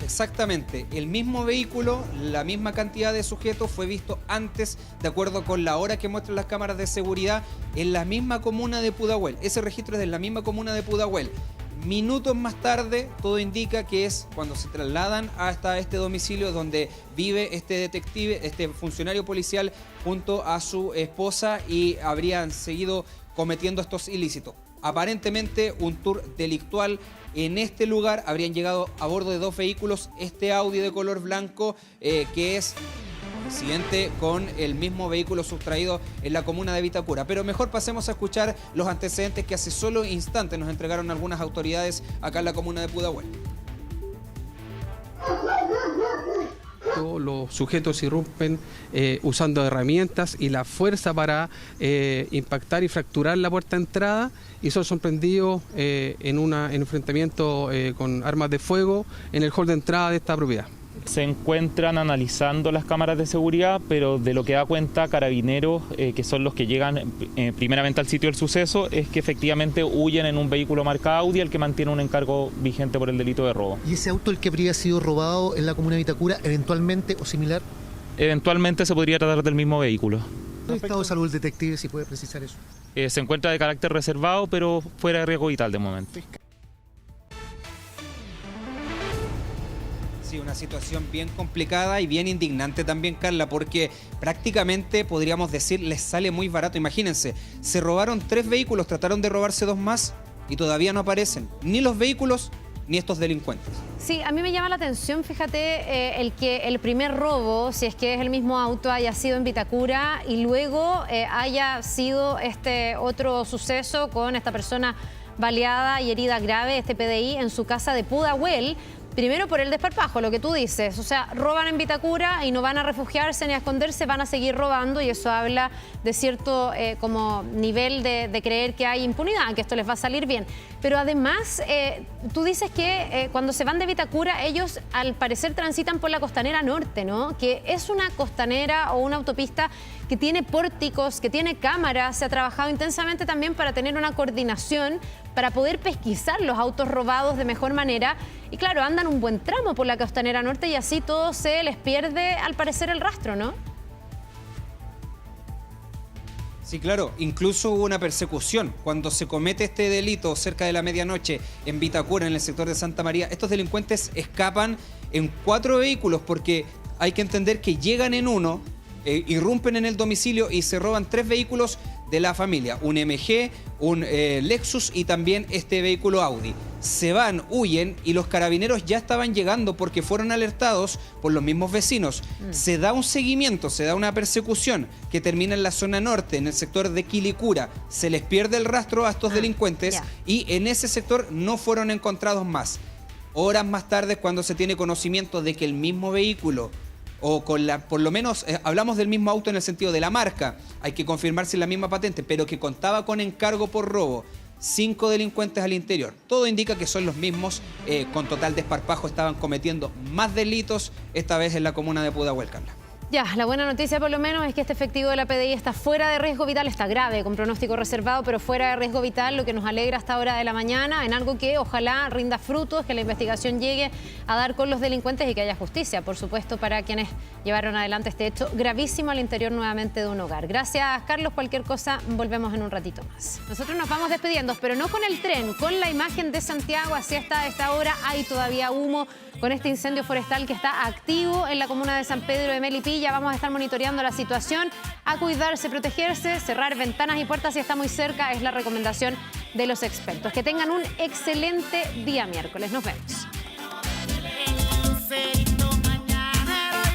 Exactamente, el mismo vehículo, la misma cantidad de sujetos fue visto antes, de acuerdo con la hora que muestran las cámaras de seguridad, en la misma comuna de Pudahuel. Ese registro es de la misma comuna de Pudahuel. Minutos más tarde, todo indica que es cuando se trasladan hasta este domicilio donde vive este detective, este funcionario policial, junto a su esposa, y habrían seguido cometiendo estos ilícitos. Aparentemente un tour delictual en este lugar, habrían llegado a bordo de 2 vehículos, este Audi de color blanco que es coincidente con el mismo vehículo sustraído en la comuna de Vitacura. Pero mejor pasemos a escuchar los antecedentes que hace solo instantes nos entregaron algunas autoridades acá en la comuna de Pudahuel. Los sujetos irrumpen usando herramientas y la fuerza para impactar y fracturar la puerta de entrada, y son sorprendidos en un enfrentamiento con armas de fuego en el hall de entrada de esta propiedad. Se encuentran analizando las cámaras de seguridad, pero de lo que da cuenta Carabineros, que son los que llegan primeramente al sitio del suceso, es que efectivamente huyen en un vehículo marca Audi, el que mantiene un encargo vigente por el delito de robo. ¿Y ese auto el que habría sido robado en la comuna de Vitacura, eventualmente o similar? Eventualmente se podría tratar del mismo vehículo. ¿Qué estado de salud el detective, si puede precisar eso? Se encuentra de carácter reservado, pero fuera de riesgo vital de momento. Sí, una situación bien complicada y bien indignante también, Carla, porque prácticamente podríamos decir les sale muy barato. Imagínense, se robaron 3 vehículos, trataron de robarse 2 más y todavía no aparecen ni los vehículos ni estos delincuentes. Sí, a mí me llama la atención, fíjate, el que el primer robo, si es que es el mismo auto, haya sido en Vitacura y luego haya sido este otro suceso con esta persona baleada y herida grave, este PDI, en su casa de Pudahuel. Primero por el desparpajo, lo que tú dices, o sea, roban en Vitacura y no van a refugiarse ni a esconderse, van a seguir robando, y eso habla de cierto como nivel de creer que hay impunidad, que esto les va a salir bien. Pero además, tú dices que cuando se van de Vitacura, ellos al parecer transitan por la Costanera Norte, ¿no? Que es una costanera o una autopista que tiene pórticos, que tiene cámaras, se ha trabajado intensamente también para tener una coordinación, para poder pesquisar los autos robados de mejor manera. Y claro, andan un buen tramo por la Costanera Norte y así todo se les pierde, al parecer, el rastro, ¿no? Sí, claro, incluso hubo una persecución. Cuando se comete este delito cerca de la medianoche en Vitacura, en el sector de Santa María, estos delincuentes escapan en 4 vehículos, porque hay que entender que llegan en uno, irrumpen en el domicilio y se roban 3 vehículos de la familia, un MG, un Lexus y también este vehículo Audi. Se van, huyen, y los carabineros ya estaban llegando porque fueron alertados por los mismos vecinos. Se da un seguimiento, se da una persecución que termina en la zona norte, en el sector de Quilicura. Se les pierde el rastro a estos delincuentes y en ese sector no fueron encontrados más. Horas más tarde, cuando se tiene conocimiento de que el mismo vehículo, o con por lo menos hablamos del mismo auto en el sentido de la marca, hay que confirmar si es la misma patente, pero que contaba con encargo por robo, 5 delincuentes al interior. Todo indica que son los mismos, con total desparpajo estaban cometiendo más delitos, esta vez en la comuna de Pudahuel, Carla. Ya, la buena noticia por lo menos es que este efectivo de la PDI está fuera de riesgo vital, está grave, con pronóstico reservado, pero fuera de riesgo vital, lo que nos alegra hasta hora de la mañana, en algo que ojalá rinda frutos, que la investigación llegue a dar con los delincuentes y que haya justicia, por supuesto, para quienes llevaron adelante este hecho gravísimo al interior nuevamente de un hogar. Gracias, Carlos. Cualquier cosa, volvemos en un ratito más. Nosotros nos vamos despidiendo, pero no con el tren, con la imagen de Santiago. Así hasta esta hora hay todavía humo con este incendio forestal que está activo en la comuna de San Pedro de Melipilla. Vamos a estar monitoreando la situación, a cuidarse, protegerse, cerrar ventanas y puertas si está muy cerca, es la recomendación de los expertos. Que tengan un excelente día miércoles. Nos vemos.